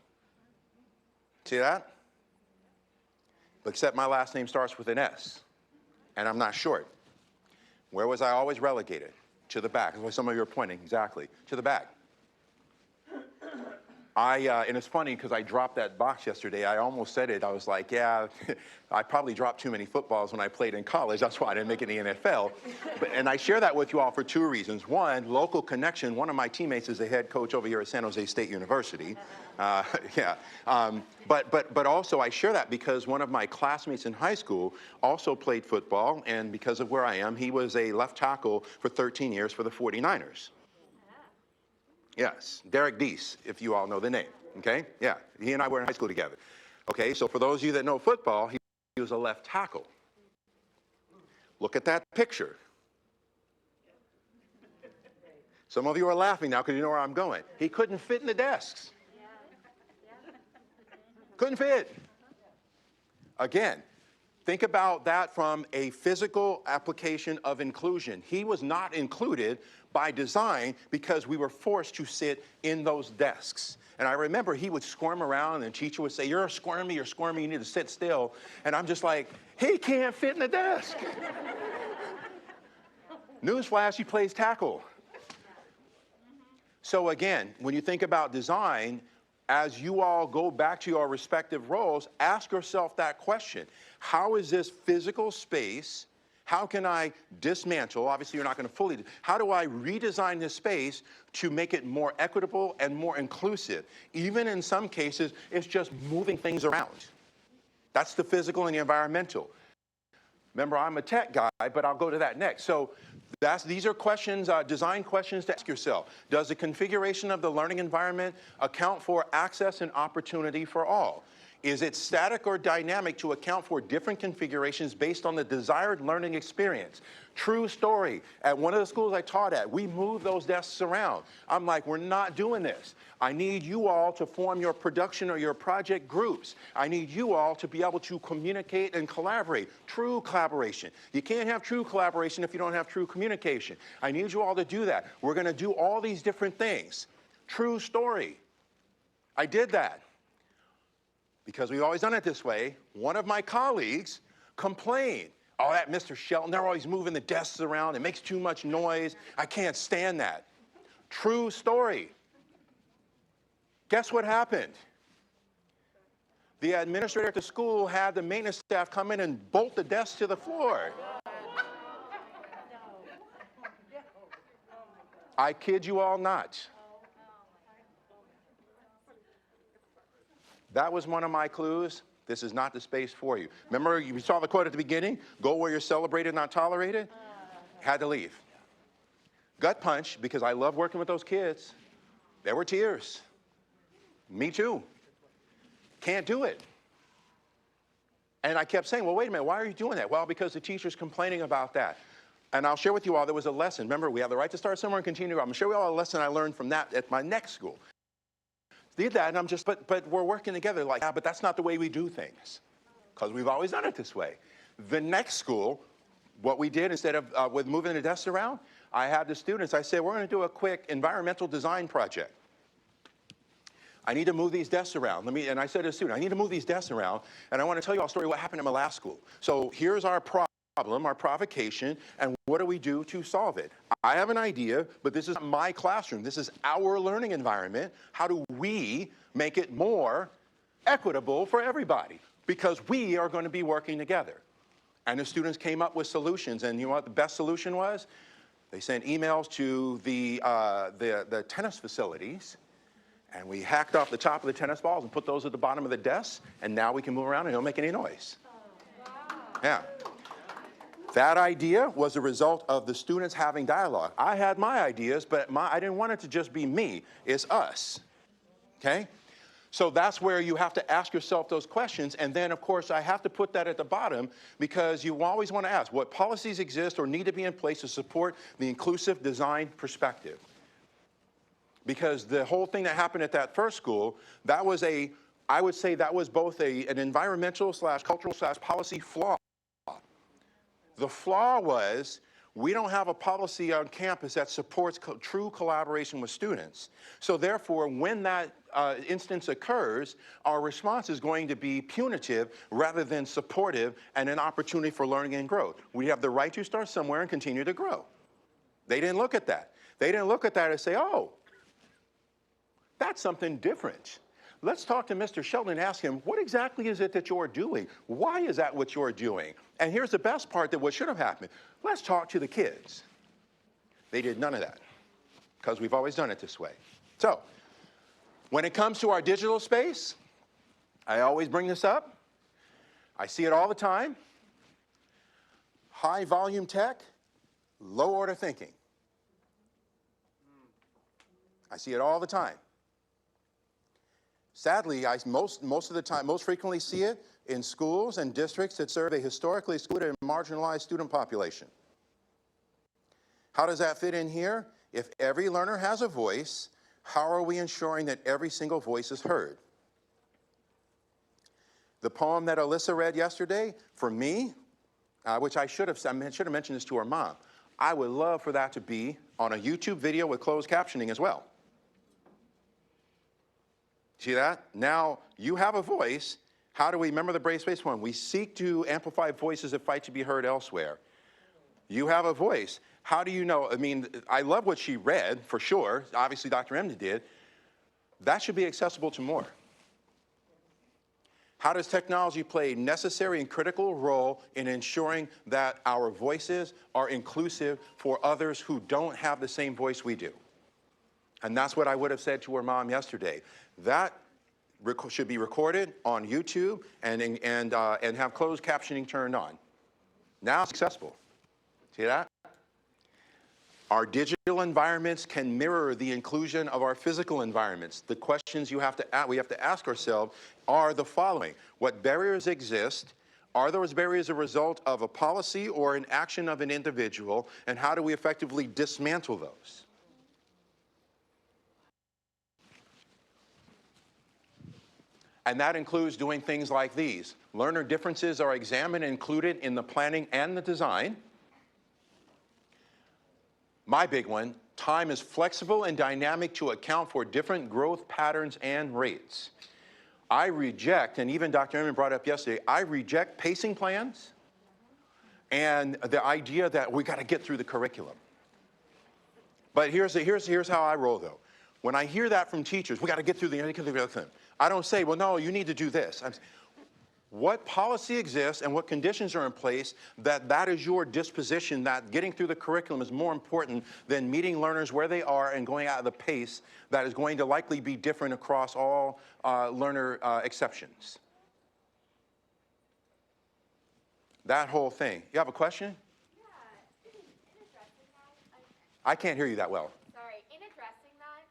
See that? Except my last name starts with an S, and I'm not short. Where was I always relegated? To the back. That's why some of you are pointing, exactly. To the back. And it's funny because I dropped that box yesterday. I almost said it. I was like, yeah, I probably dropped too many footballs when I played in college. That's why I didn't make it in the NFL. And I share that with you all for 2 reasons. One, local connection. One of my teammates is the head coach over here at San Jose State University. But also I share that because one of my classmates in high school also played football. And because of where I am, he was a left tackle for 13 years for the 49ers. Yes, Derek Deese, if you all know the name, okay? Yeah, he and I were in high school together. Okay, so for those of you that know football, he was a left tackle. Look at that picture. Some of you are laughing now because you know where I'm going. He couldn't fit in the desks. Couldn't fit. Again, think about that from a physical application of inclusion. He was not included by design because we were forced to sit in those desks. And I remember he would squirm around and the teacher would say, you're squirmy, you need to sit still. And I'm just like, he can't fit in the desk. Newsflash, he plays tackle. So again, when you think about design, as you all go back to your respective roles, ask yourself that question. How is this physical space, how can I dismantle, obviously you're not going to fully, how do I redesign this space to make it more equitable and more inclusive? Even in some cases, it's just moving things around. That's the physical and the environmental. Remember, I'm a tech guy, but I'll go to that next. So these are questions, design questions to ask yourself. Does the configuration of the learning environment account for access and opportunity for all? Is it static or dynamic to account for different configurations based on the desired learning experience? True story. At one of the schools I taught at, we moved those desks around. I'm like, we're not doing this. I need you all to form your production or your project groups. I need you all to be able to communicate and collaborate. True collaboration. You can't have true collaboration if you don't have true communication. I need you all to do that. We're going to do all these different things. True story. I did that. Because we've always done it this way, one of my colleagues complained, oh, that Mr. Shelton, they're always moving the desks around. It makes too much noise. I can't stand that. True story. Guess what happened? The administrator at the school had the maintenance staff come in and bolt the desk to the floor. I kid you all not. That was one of my clues. This is not the space for you. Remember, you saw the quote at the beginning? Go where you're celebrated, not tolerated? Had to leave. Gut punch, because I love working with those kids. There were tears. Me too. Can't do it. And I kept saying, well, wait a minute, why are you doing that? Well, because the teacher's complaining about that. And I'll share with you all, there was a lesson. Remember, we have the right to start somewhere and continue to go. I'm going to show you all a lesson I learned from that at my next school. Did that, and I'm just, but we're working together. Like, yeah, but that's not the way we do things, because we've always done it this way. The next school, what we did instead of with moving the desks around, I had the students, I said, we're going to do a quick environmental design project. I need to move these desks around. And I said to the student, I need to move these desks around, and I want to tell you all a story what happened in my last school. So here's our problem, our provocation, and what do we do to solve it? I have an idea, but this is my classroom. This is our learning environment. How do we make it more equitable for everybody? Because we are going to be working together. And the students came up with solutions, and you know what the best solution was? They sent emails to the tennis facilities, and we hacked off the top of the tennis balls and put those at the bottom of the desks, and now we can move around and don't make any noise. Yeah. That idea was a result of the students having dialogue. I had my ideas, but I didn't want it to just be me. It's us, okay? So that's where you have to ask yourself those questions. And then, of course, I have to put that at the bottom because you always want to ask what policies exist or need to be in place to support the inclusive design perspective. Because the whole thing that happened at that first school, that was I would say that was both an environmental / cultural / policy flaw. The flaw was we don't have a policy on campus that supports true collaboration with students. So therefore, when that instance occurs, our response is going to be punitive rather than supportive and an opportunity for learning and growth. We have the right to start somewhere and continue to grow. They didn't look at that. They didn't look at that and say, oh, that's something different. Let's talk to Mr. Shelton and ask him, what exactly is it that you're doing? Why is that what you're doing? And here's the best part that what should have happened. Let's talk to the kids. They did none of that because we've always done it this way. So when it comes to our digital space, I always bring this up. I see it all the time. High volume tech, low order thinking. I see it all the time. Sadly, I most frequently see it in schools and districts that serve a historically excluded and marginalized student population. How does that fit in here? If every learner has a voice, how are we ensuring that every single voice is heard? The poem that Alyssa read yesterday, for me, which I should have mentioned this to her mom, I would love for that to be on a YouTube video with closed captioning as well. See that? Now you have a voice. How do we remember the brave space one? We seek to amplify voices that fight to be heard elsewhere. You have a voice. How do you know? I mean, I love what she read, for sure. Obviously, Dr. Emden did. That should be accessible to more. How does technology play a necessary and critical role in ensuring that our voices are inclusive for others who don't have the same voice we do? And that's what I would have said to her mom yesterday. That should be recorded on YouTube and have closed captioning turned on. Now it's accessible. See that? Our digital environments can mirror the inclusion of our physical environments. The questions we have to ask ourselves are the following. What barriers exist? Are those barriers a result of a policy or an action of an individual? And how do we effectively dismantle those? And that includes doing things like these. Learner differences are examined and included in the planning and the design. My big one, time is flexible and dynamic to account for different growth patterns and rates. I reject, and even Dr. Emden brought up yesterday, I reject pacing plans and the idea that we got to get through the curriculum. But here's how I roll, though. When I hear that from teachers, we got to get through the curriculum. I don't say, well, no, you need to do this. What policy exists and what conditions are in place that is your disposition, that getting through the curriculum is more important than meeting learners where they are and going at the pace that is going to likely be different across all learner exceptions. That whole thing. You have a question? Yeah, in addressing that, I can't hear you that well. sorry, in addressing that,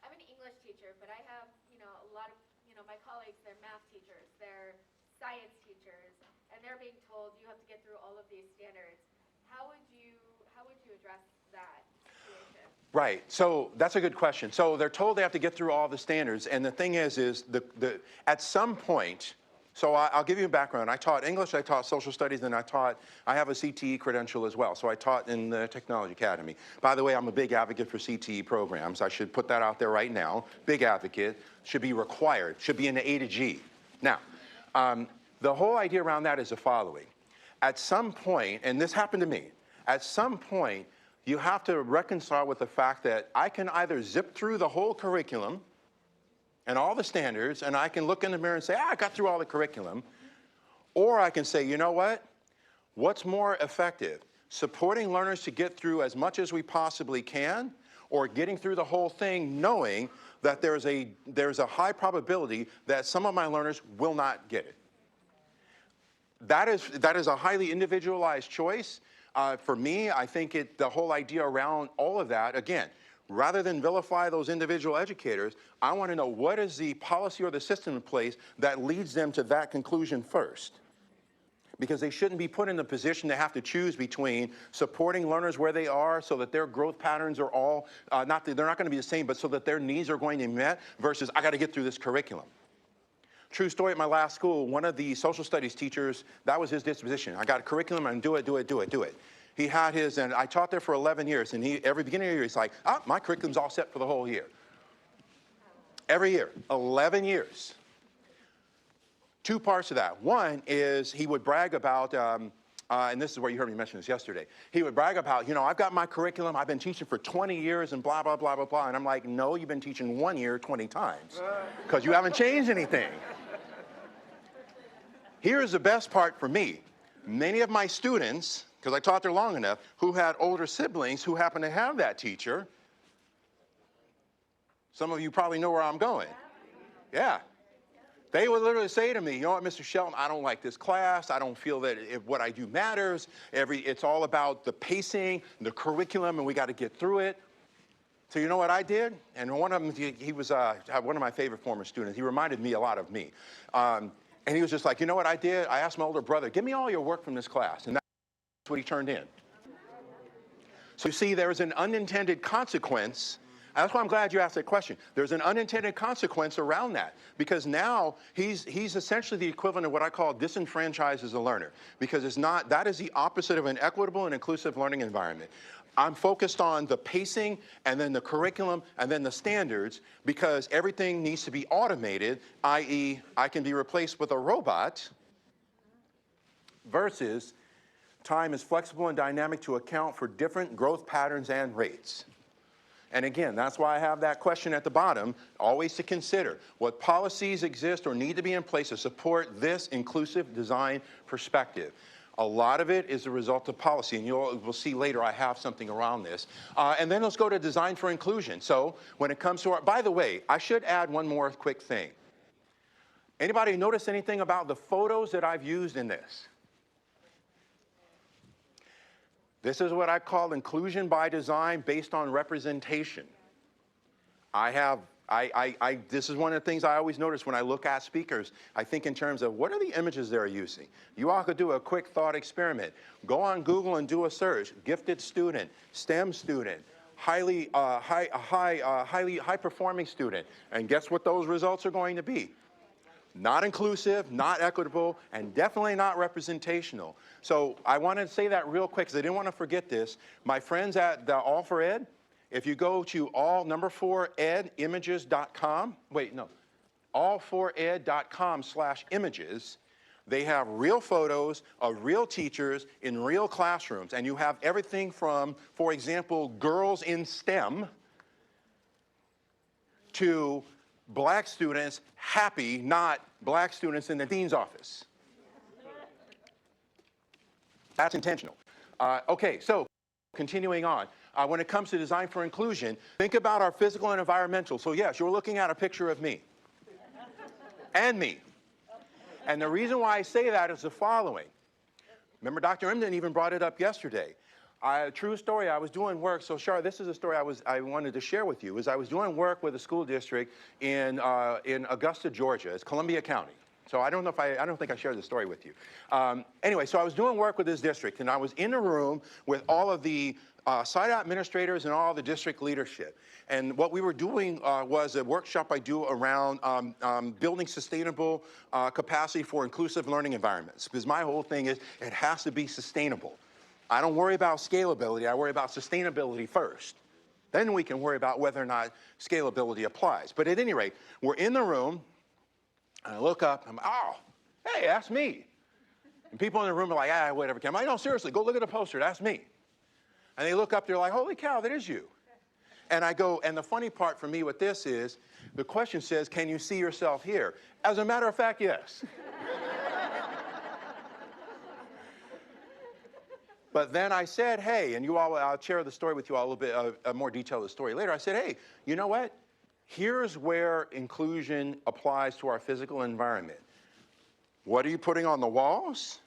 I'm an English teacher, but I have, a lot of, my colleagues, they're math teachers, they're science teachers, and they're being told you have to get through all of these standards. How would you address that situation? Right. So that's a good question. So they're told they have to get through all the standards, and the thing is at some point. So I'll give you a background. I taught English, I taught social studies, and I have a CTE credential as well. So I taught in the Technology Academy. By the way, I'm a big advocate for CTE programs. I should put that out there right now. Big advocate, should be required, should be in the A to G. Now, the whole idea around that is the following. At some point, and this happened to me, at some point, you have to reconcile with the fact that I can either zip through the whole curriculum and all the standards, and I can look in the mirror and say, I got through all the curriculum. Or I can say, you know what? What's more effective? Supporting learners to get through as much as we possibly can, or getting through the whole thing knowing that there's a high probability that some of my learners will not get it. That is a highly individualized choice. For me, I think the whole idea around all of that, again, rather than vilify those individual educators, I want to know what is the policy or the system in place that leads them to that conclusion first. Because they shouldn't be put in the position to have to choose between supporting learners where they are so that their growth patterns are all, they're not going to be the same, but so that their needs are going to be met versus I got to get through this curriculum. True story at my last school, one of the social studies teachers, that was his disposition. I got a curriculum and do it. He had his, and I taught there for 11 years, and every beginning of the year, he's like, my curriculum's all set for the whole year. Every year, 11 years. Two parts of that. One is he would brag about, and this is where you heard me mention this yesterday. He would brag about, I've got my curriculum, I've been teaching for 20 years and blah, blah, blah, blah, blah. And I'm like, no, you've been teaching 1 year 20 times because you haven't changed anything. Here's the best part for me. Many of my students, because I taught there long enough, who had older siblings who happened to have that teacher. Some of you probably know where I'm going. Yeah. They would literally say to me, you know what, Mr. Shelton, I don't like this class. I don't feel that what I do matters. It's all about the pacing, the curriculum, and we got to get through it. So you know what I did? And one of them, he was one of my favorite former students. He reminded me a lot of me. And he was just like, you know what I did? I asked my older brother, give me all your work from this class. And that's what he turned in. So you see, there's an unintended consequence. That's why I'm glad you asked that question. There's an unintended consequence around that because now he's essentially the equivalent of what I call disenfranchised as a learner because that is the opposite of an equitable and inclusive learning environment. I'm focused on the pacing and then the curriculum and then the standards because everything needs to be automated, i.e. I can be replaced with a robot versus time is flexible and dynamic to account for different growth patterns and rates. And again, that's why I have that question at the bottom, always to consider what policies exist or need to be in place to support this inclusive design perspective. A lot of it is a result of policy, and we'll see later I have something around this. And then let's go to design for inclusion. So when it comes to our, by the way, I should add one more quick thing. Anybody notice anything about the photos that I've used in this? This is what I call inclusion by design based on representation. This is one of the things I always notice when I look at speakers. I think in terms of what are the images they're using. You all could do a quick thought experiment. Go on Google and do a search. Gifted student, STEM student, high performing student. And guess what those results are going to be? Not inclusive, not equitable, and definitely not representational. So I wanted to say that real quick because I didn't want to forget this. My friends at the All for Ed, if you go to all4edimages.com, all4ed.com/images, they have real photos of real teachers in real classrooms. And you have everything from, for example, girls in STEM to black students happy, not black students in the dean's office. That's intentional. Okay, so continuing on. When it comes to design for inclusion, think about our physical and environmental. So yes, you're looking at a picture of me and me. And the reason why I say that is the following. Remember, Dr. Emden even brought it up yesterday. True story, I was doing work, so Char, this is a story I wanted to share with you, is I was doing work with a school district in Augusta, Georgia. It's Columbia County. So I don't think I shared the story with you. Anyway, so I was doing work with this district, and I was in a room with all of the site administrators and all the district leadership. And what we were doing was a workshop I do around building sustainable capacity for inclusive learning environments. Because my whole thing is it has to be sustainable. I don't worry about scalability, I worry about sustainability first. Then we can worry about whether or not scalability applies. But at any rate, we're in the room, and I look up, and I'm, oh, hey, that's me. And people in the room are like, ah, whatever. I'm like, no, seriously, go look at the poster, that's me. And they look up, they're like, holy cow, that is you. And I go, and the funny part for me with this is, the question says, can you see yourself here? As a matter of fact, yes. But then I said, hey, and you all, I'll share the story with you all a little bit, more detail of the story later. I said, hey, you know what? Here's where inclusion applies to our physical environment. What are you putting on the walls?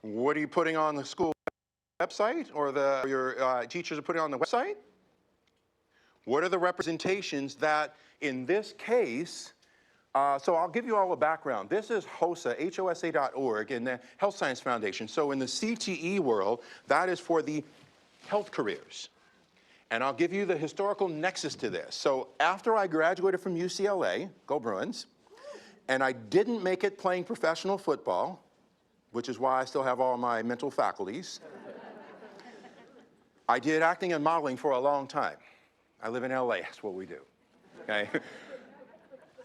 What are you putting on the school website or your teachers are putting on the website? What are the representations that, in this case, so I'll give you all a background. This is HOSA, HOSA.org, and the Health Science Foundation. So in the CTE world, that is for the health careers. And I'll give you the historical nexus to this. So after I graduated from UCLA, go Bruins, and I didn't make it playing professional football, which is why I still have all my mental faculties. I did acting and modeling for a long time. I live in LA, that's what we do, okay?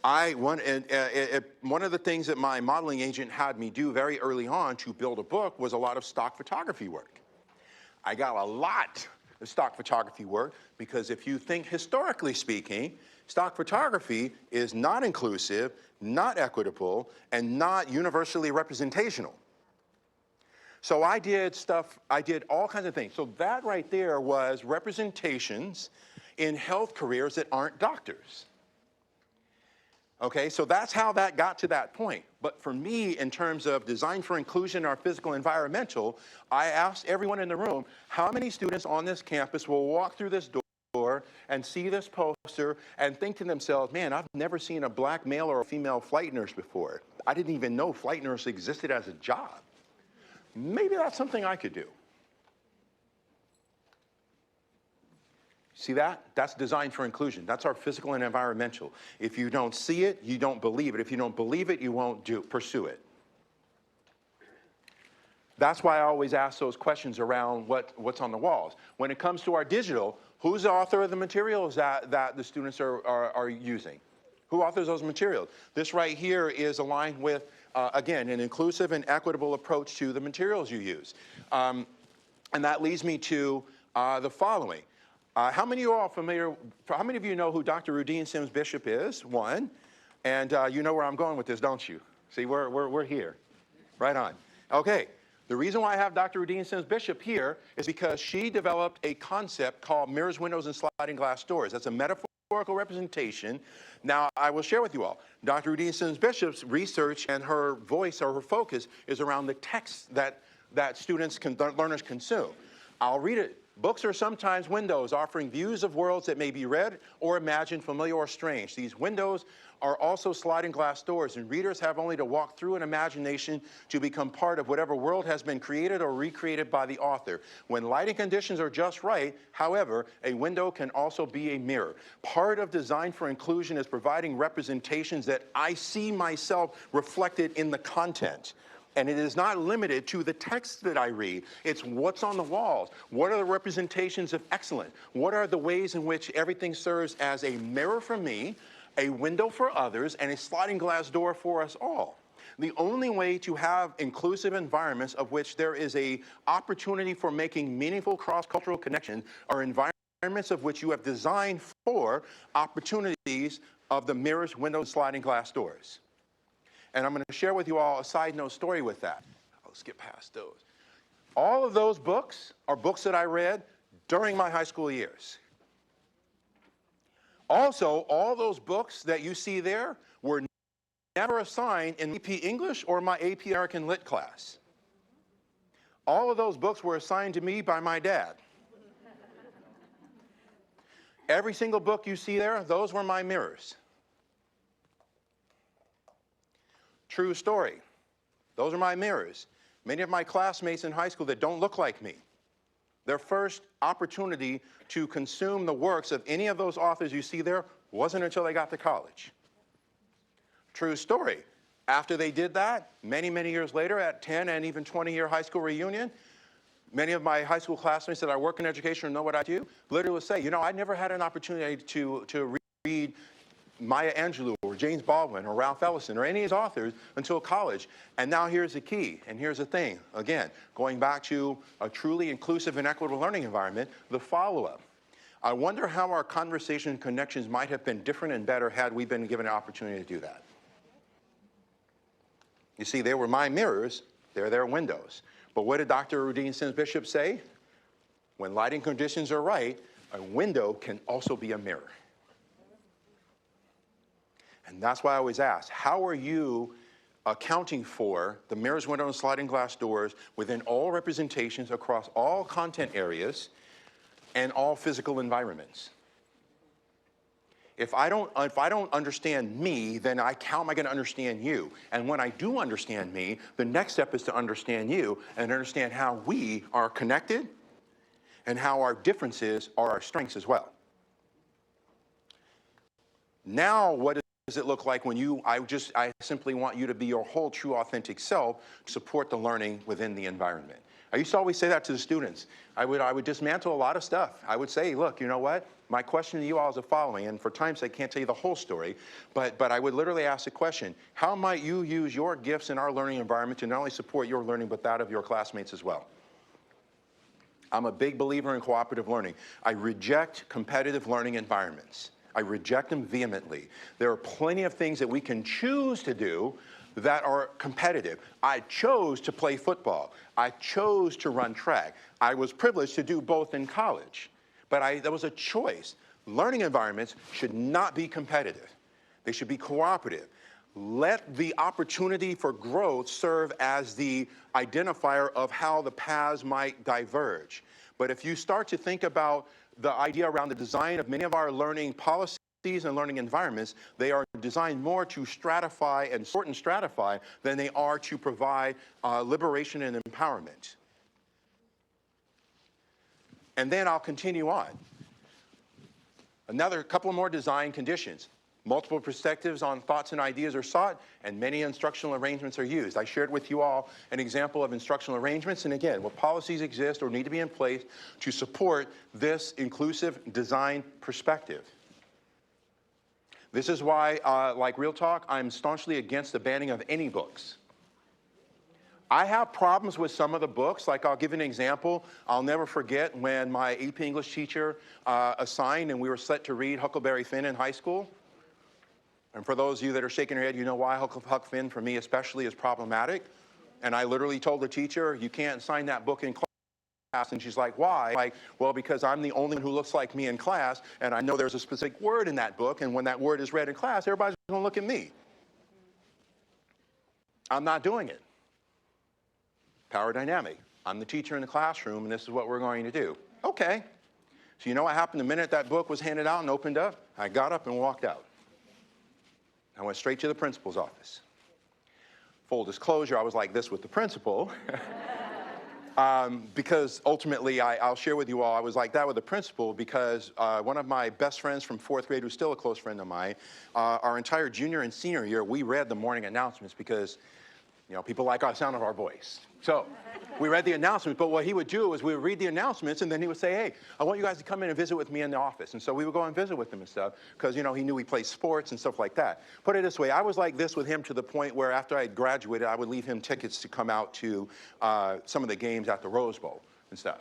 One of the things that my modeling agent had me do very early on to build a book was a lot of stock photography work. I got a lot of stock photography work because if you think historically speaking, stock photography is not inclusive, not equitable, and not universally representational. So I did all kinds of things. So that right there was representations in health careers that aren't doctors. Okay, so that's how that got to that point. But for me, in terms of design for inclusion or physical environmental, I asked everyone in the room, how many students on this campus will walk through this door and see this poster and think to themselves, man, I've never seen a black male or a female flight nurse before. I didn't even know flight nurse existed as a job. Maybe that's something I could do. See that? That's design for inclusion. That's our physical and environmental. If you don't see it, you don't believe it. If you don't believe it, you won't pursue it. That's why I always ask those questions around what's on the walls. When it comes to our digital, who's the author of the materials that the students are using? Who authors those materials? This right here is aligned with, again, an inclusive and equitable approach to the materials you use. And that leads me to the following. How many of you are familiar, how many of you know who Dr. Rudine Sims Bishop is? One. And you know where I'm going with this, don't you? See, we're here. Right on. Okay. The reason why I have Dr. Rudine Sims Bishop here is because she developed a concept called mirrors, windows, and sliding glass doors. That's a metaphorical representation. Now, I will share with you all. Dr. Rudine Sims Bishop's research and her voice or her focus is around the text that learners consume. I'll read it. Books are sometimes windows offering views of worlds that may be read or imagined familiar or strange. These windows are also sliding glass doors, and readers have only to walk through an imagination to become part of whatever world has been created or recreated by the author. When lighting conditions are just right, however, a window can also be a mirror. Part of design for inclusion is providing representations that I see myself reflected in the content. And it is not limited to the text that I read. It's what's on the walls. What are the representations of excellence? What are the ways in which everything serves as a mirror for me, a window for others, and a sliding glass door for us all? The only way to have inclusive environments of which there is a opportunity for making meaningful cross-cultural connections are environments of which you have designed for opportunities of the mirrors, windows, sliding glass doors. And I'm going to share with you all a side note story with that. I'll skip past those. All of those books are books that I read during my high school years. Also, all those books that you see there were never assigned in AP English or my AP American Lit class. All of those books were assigned to me by my dad. Every single book you see there, those were my mirrors. True story. Those are my mirrors. Many of my classmates in high school that don't look like me, their first opportunity to consume the works of any of those authors you see there wasn't until they got to college. True story. After they did that, many, many years later, at 10 and even 20-year high school reunion, many of my high school classmates that I work in education and know what I do literally will say, you know, I never had an opportunity to read Maya Angelou or James Baldwin or Ralph Ellison or any of his authors until college. And now here's the key, and here's the thing. Again, going back to a truly inclusive and equitable learning environment, the follow-up. I wonder how our conversation connections might have been different and better had we been given an opportunity to do that. You see, they were my mirrors, they're their windows. But what did Dr. Rudine Sims Bishop say? When lighting conditions are right, a window can also be a mirror. And that's why I always ask, how are you accounting for the mirrors, windows, and sliding glass doors within all representations across all content areas and all physical environments? If I don't understand me, then how am I going to understand you? And when I do understand me, the next step is to understand you and understand how we are connected and how our differences are our strengths as well. Now, what does it look like when I simply want you to be your whole, true, authentic self to support the learning within the environment? I used to always say that to the students. I would dismantle a lot of stuff. I would say, look, you know what? My question to you all is the following, and for time's sake, I can't tell you the whole story, but I would literally ask the question, how might you use your gifts in our learning environment to not only support your learning, but that of your classmates as well? I'm a big believer in cooperative learning. I reject competitive learning environments. I reject them vehemently. There are plenty of things that we can choose to do that are competitive. I chose to play football. I chose to run track. I was privileged to do both in college, but that was a choice. Learning environments should not be competitive. They should be cooperative. Let the opportunity for growth serve as the identifier of how the paths might diverge. But if you start to think about the idea around the design of many of our learning policies and learning environments, they are designed more to stratify and sort and stratify than they are to provide liberation and empowerment. And then I'll continue on. Another couple more design conditions. Multiple perspectives on thoughts and ideas are sought, and many instructional arrangements are used. I shared with you all an example of instructional arrangements, and again, what policies exist or need to be in place to support this inclusive design perspective. This is why, like Real Talk, I'm staunchly against the banning of any books. I have problems with some of the books. Like, I'll give you an example. I'll never forget when my AP English teacher assigned and we were set to read Huckleberry Finn in high school. And for those of you that are shaking your head, you know why Huck Finn, for me especially, is problematic. And I literally told the teacher, you can't sign that book in class. And she's like, why? Like, well, because I'm the only one who looks like me in class, and I know there's a specific word in that book, and when that word is read in class, everybody's going to look at me. I'm not doing it. Power dynamic. I'm the teacher in the classroom, and this is what we're going to do. Okay. So you know what happened the minute that book was handed out and opened up? I got up and walked out. I went straight to the principal's office. Full disclosure, I was like this with the principal. Because ultimately, I'll share with you all, I was like that with the principal because one of my best friends from 4th grade, who's still a close friend of mine, our entire junior and senior year, we read the morning announcements because, you know, people like the sound of our voice. So we read the announcements, but what he would do is we would read the announcements, and then he would say, hey, I want you guys to come in and visit with me in the office. And so we would go and visit with him and stuff because, you know, he knew he played sports and stuff like that. Put it this way, I was like this with him to the point where after I had graduated, I would leave him tickets to come out to some of the games at the Rose Bowl and stuff.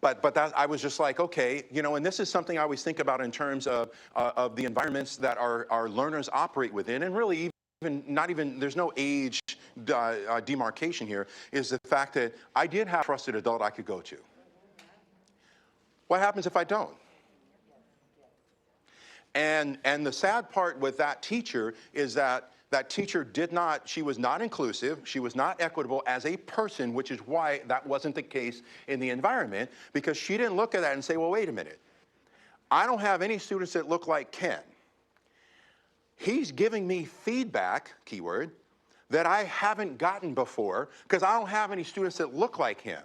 But that, I was just like, okay, you know, and this is something I always think about in terms of the environments that our learners operate within, and really there's no age demarcation here, is the fact that I did have a trusted adult I could go to. What happens if I don't? And the sad part with that teacher is that that teacher she was not inclusive, she was not equitable as a person, which is why that wasn't the case in the environment, because she didn't look at that and say, well, wait a minute. I don't have any students that look like Ken. He's giving me feedback, keyword, that I haven't gotten before because I don't have any students that look like him.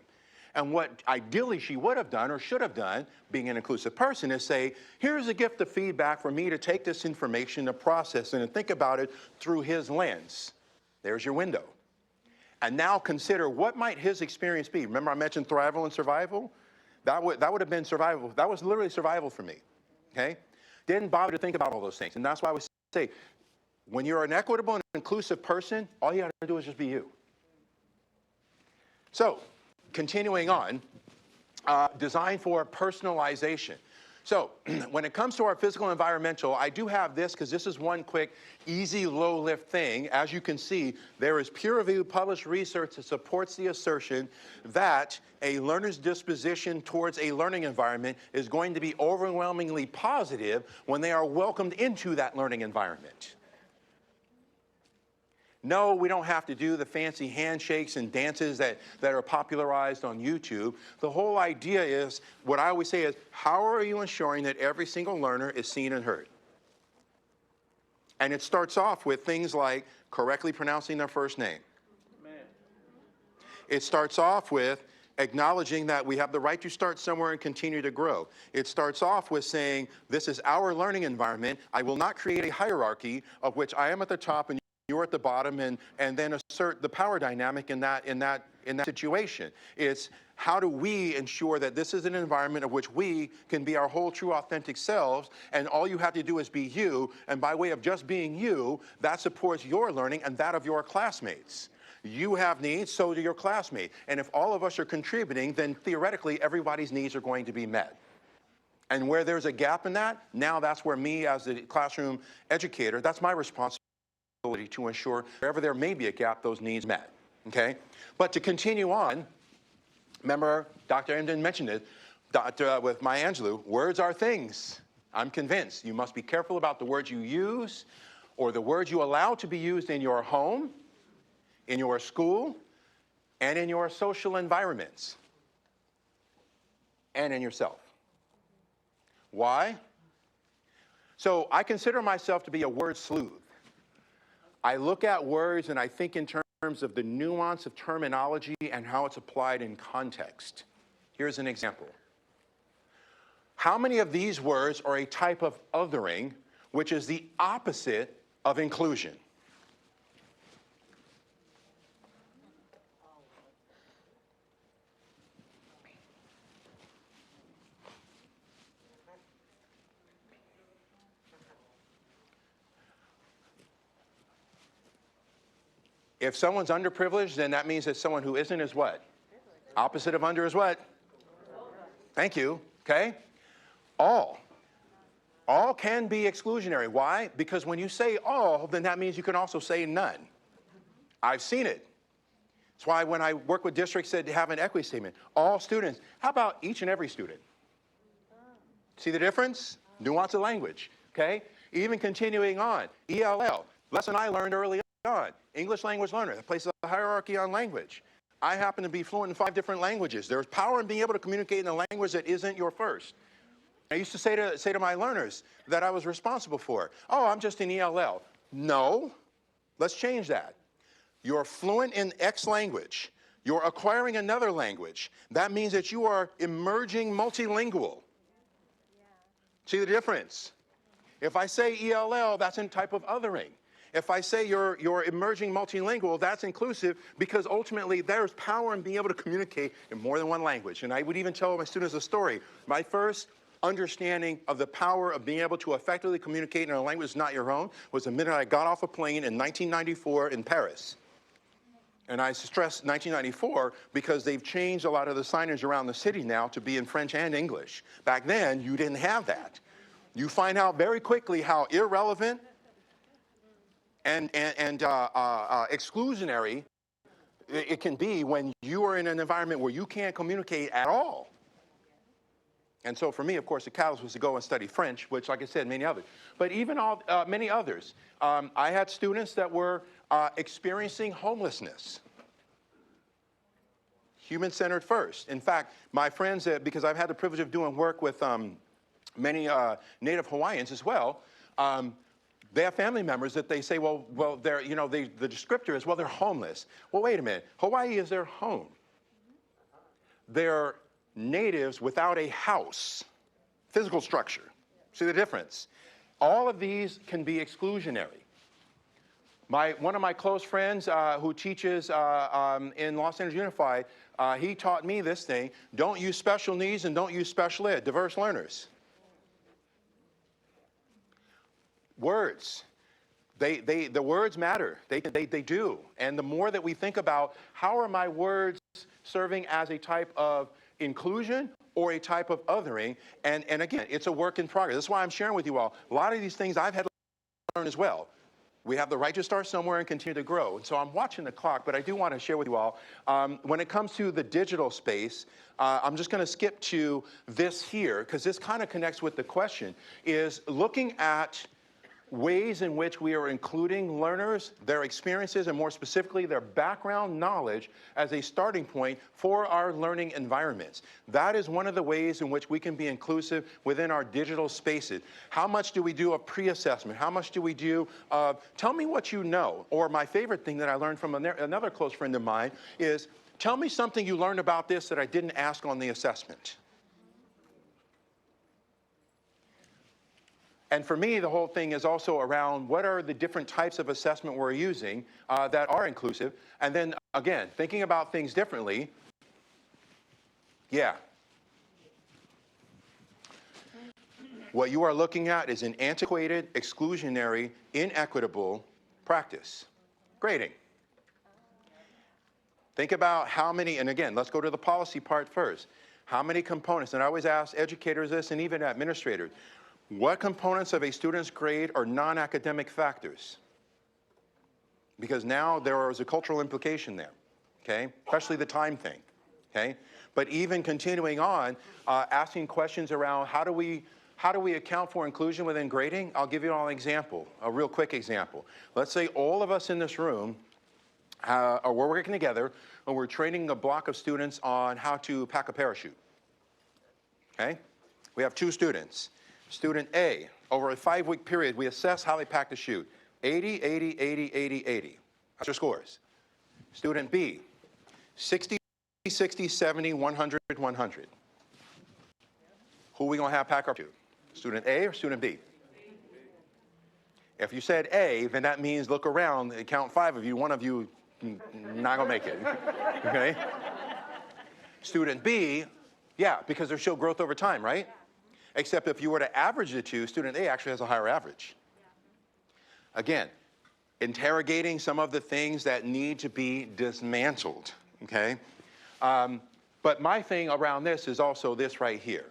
And what ideally she would have done or should have done, being an inclusive person, is say, here's a gift of feedback for me to take this information, to process it, and think about it through his lens. There's your window. And now consider what might his experience be. Remember I mentioned thrival and survival? That would have been survival. That was literally survival for me, okay? Didn't bother to think about all those things. And that's why I would say, when you're an equitable and inclusive person, all you got to do is just be you. So, continuing on, design for personalization. So, when it comes to our physical environmental, I do have this because this is one quick, easy, low-lift thing. As you can see, there is peer-reviewed published research that supports the assertion that a learner's disposition towards a learning environment is going to be overwhelmingly positive when they are welcomed into that learning environment. No, we don't have to do the fancy handshakes and dances that are popularized on YouTube. The whole idea is, what I always say is, how are you ensuring that every single learner is seen and heard? And it starts off with things like correctly pronouncing their first name. Man. It starts off with acknowledging that we have the right to start somewhere and continue to grow. It starts off with saying, this is our learning environment. I will not create a hierarchy of which I am at the top and you're at the bottom, and then assert the power dynamic in that situation. It's how do we ensure that this is an environment of which we can be our whole true authentic selves, and all you have to do is be you, and by way of just being you, that supports your learning and that of your classmates. You have needs, so do your classmates. And if all of us are contributing, then theoretically everybody's needs are going to be met. And where there's a gap in that, now that's where me as the classroom educator, that's my responsibility to ensure wherever there may be a gap, those needs met, okay? But to continue on, remember, Dr. Emden mentioned it, with Maya Angelou, words are things. I'm convinced you must be careful about the words you use or the words you allow to be used in your home, in your school, and in your social environments, and in yourself. Why? So I consider myself to be a word sleuth. I look at words and I think in terms of the nuance of terminology and how it's applied in context. Here's an example. How many of these words are a type of othering which is the opposite of inclusion. If someone's underprivileged, then that means that someone who isn't is what? Opposite of under is what? Thank you, okay? All can be exclusionary. Why? Because when you say all, then that means you can also say none. I've seen it. That's why when I work with districts that have an equity statement, all students, how about each and every student? See the difference? Nuance of language, okay? Even continuing on, ELL, lesson I learned early on, English language learner, that places a hierarchy on language. I happen to be fluent in 5 different languages. There's power in being able to communicate in a language that isn't your first. I used to say to my learners that I was responsible for, oh, I'm just in ELL. No, let's change that. You're fluent in X language. You're acquiring another language. That means that you are emerging multilingual. See the difference? If I say ELL, that's a type of othering. If I say you're emerging multilingual, that's inclusive because ultimately there's power in being able to communicate in more than one language. And I would even tell my students a story. My first understanding of the power of being able to effectively communicate in a language that's not your own was the minute I got off a plane in 1994 in Paris. And I stress 1994 because they've changed a lot of the signage around the city now to be in French and English. Back then, you didn't have that. You find out very quickly how irrelevant and exclusionary it can be when you are in an environment where you can't communicate at all. And so for me, of course, the catalyst was to go and study French, which, like I said, many others. But even many others. I had students that were experiencing homelessness. Human-centered first. In fact, my friends, because I've had the privilege of doing work with many Native Hawaiians as well, they have family members that they say, well, they're, the descriptor is, well, they're homeless. Well, wait a minute. Hawaii is their home. They're natives without a house, physical structure. See the difference? All of these can be exclusionary. One of my close friends who teaches in Los Angeles Unified, he taught me this thing: don't use special needs and don't use special ed, diverse learners. Words. The words matter. They do. And the more that we think about how are my words serving as a type of inclusion or a type of othering, and again, it's a work in progress. That's why I'm sharing with you all. A lot of these things I've had to learn as well. We have the right to start somewhere and continue to grow. And so I'm watching the clock, but I do want to share with you all, when it comes to the digital space, I'm just going to skip to this here, because this kind of connects with the question, is looking at ways in which we are including learners, their experiences, and more specifically, their background knowledge as a starting point for our learning environments. That is one of the ways in which we can be inclusive within our digital spaces. How much do we do of pre-assessment? How much do we do of, tell me what you know? Or my favorite thing that I learned from another close friend of mine is, tell me something you learned about this that I didn't ask on the assessment. And for me, the whole thing is also around what are the different types of assessment we're using that are inclusive. And then, again, thinking about things differently. Yeah. What you are looking at is an antiquated, exclusionary, inequitable practice. Grading. Think about how many, and again, let's go to the policy part first. How many components, and I always ask educators this and even administrators, what components of a student's grade are non-academic factors? Because now there is a cultural implication there, okay? Especially the time thing, okay? But even continuing on, asking questions around how do we account for inclusion within grading? I'll give you all an example, a real quick example. Let's say all of us in this room we're working together and we're training a block of students on how to pack a parachute, okay? We have 2 students. Student A, over a 5-week period, we assess how they packed the chute. 80, 80, 80, 80, 80. That's your scores. Student B, 60, 60, 70, 100, 100. Who are we going to have pack our chute? Student A or student B? If you said A, then that means look around, count 5 of you, one of you not gonna make it, okay? Student B, yeah, because there's still growth over time, right? Except if you were to average the two, student A actually has a higher average. Again, interrogating some of the things that need to be dismantled, okay? But my thing around this is also this right here.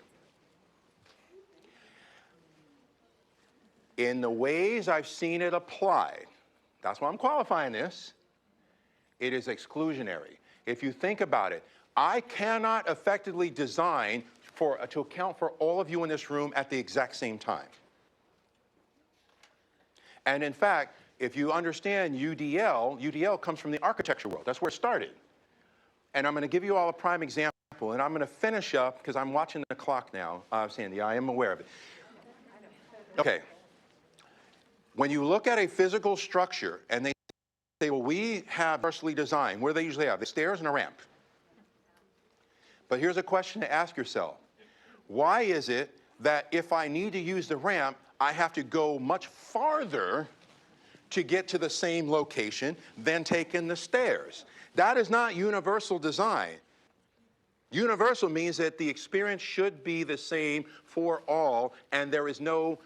In the ways I've seen it applied, that's why I'm qualifying this, it is exclusionary. If you think about it, I cannot effectively design to account for all of you in this room at the exact same time. And in fact, if you understand UDL comes from the architecture world. That's where it started. And I'm going to give you all a prime example, and I'm going to finish up, because I'm watching the clock now, Sandy, I am aware of it. Okay. When you look at a physical structure, and they say, well, we have universally designed, what do they usually have? The stairs and a ramp. But here's a question to ask yourself. Why is it that if I need to use the ramp, I have to go much farther to get to the same location than taking the stairs? That is not universal design. Universal means that the experience should be the same for all, and there is no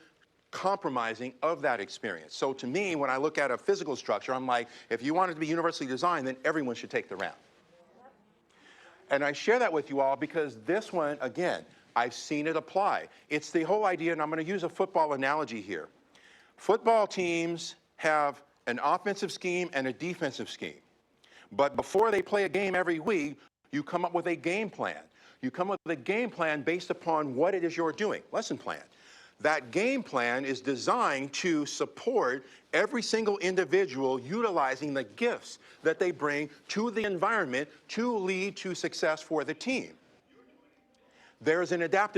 compromising of that experience. So to me, when I look at a physical structure, I'm like, if you want it to be universally designed, then everyone should take the ramp. And I share that with you all because this one, again, I've seen it apply. It's the whole idea, and I'm going to use a football analogy here. Football teams have an offensive scheme and a defensive scheme. But before they play a game every week, you come up with a game plan. You come up with a game plan based upon what it is you're doing, lesson plan. That game plan is designed to support every single individual utilizing the gifts that they bring to the environment to lead to success for the team. There's an adaptability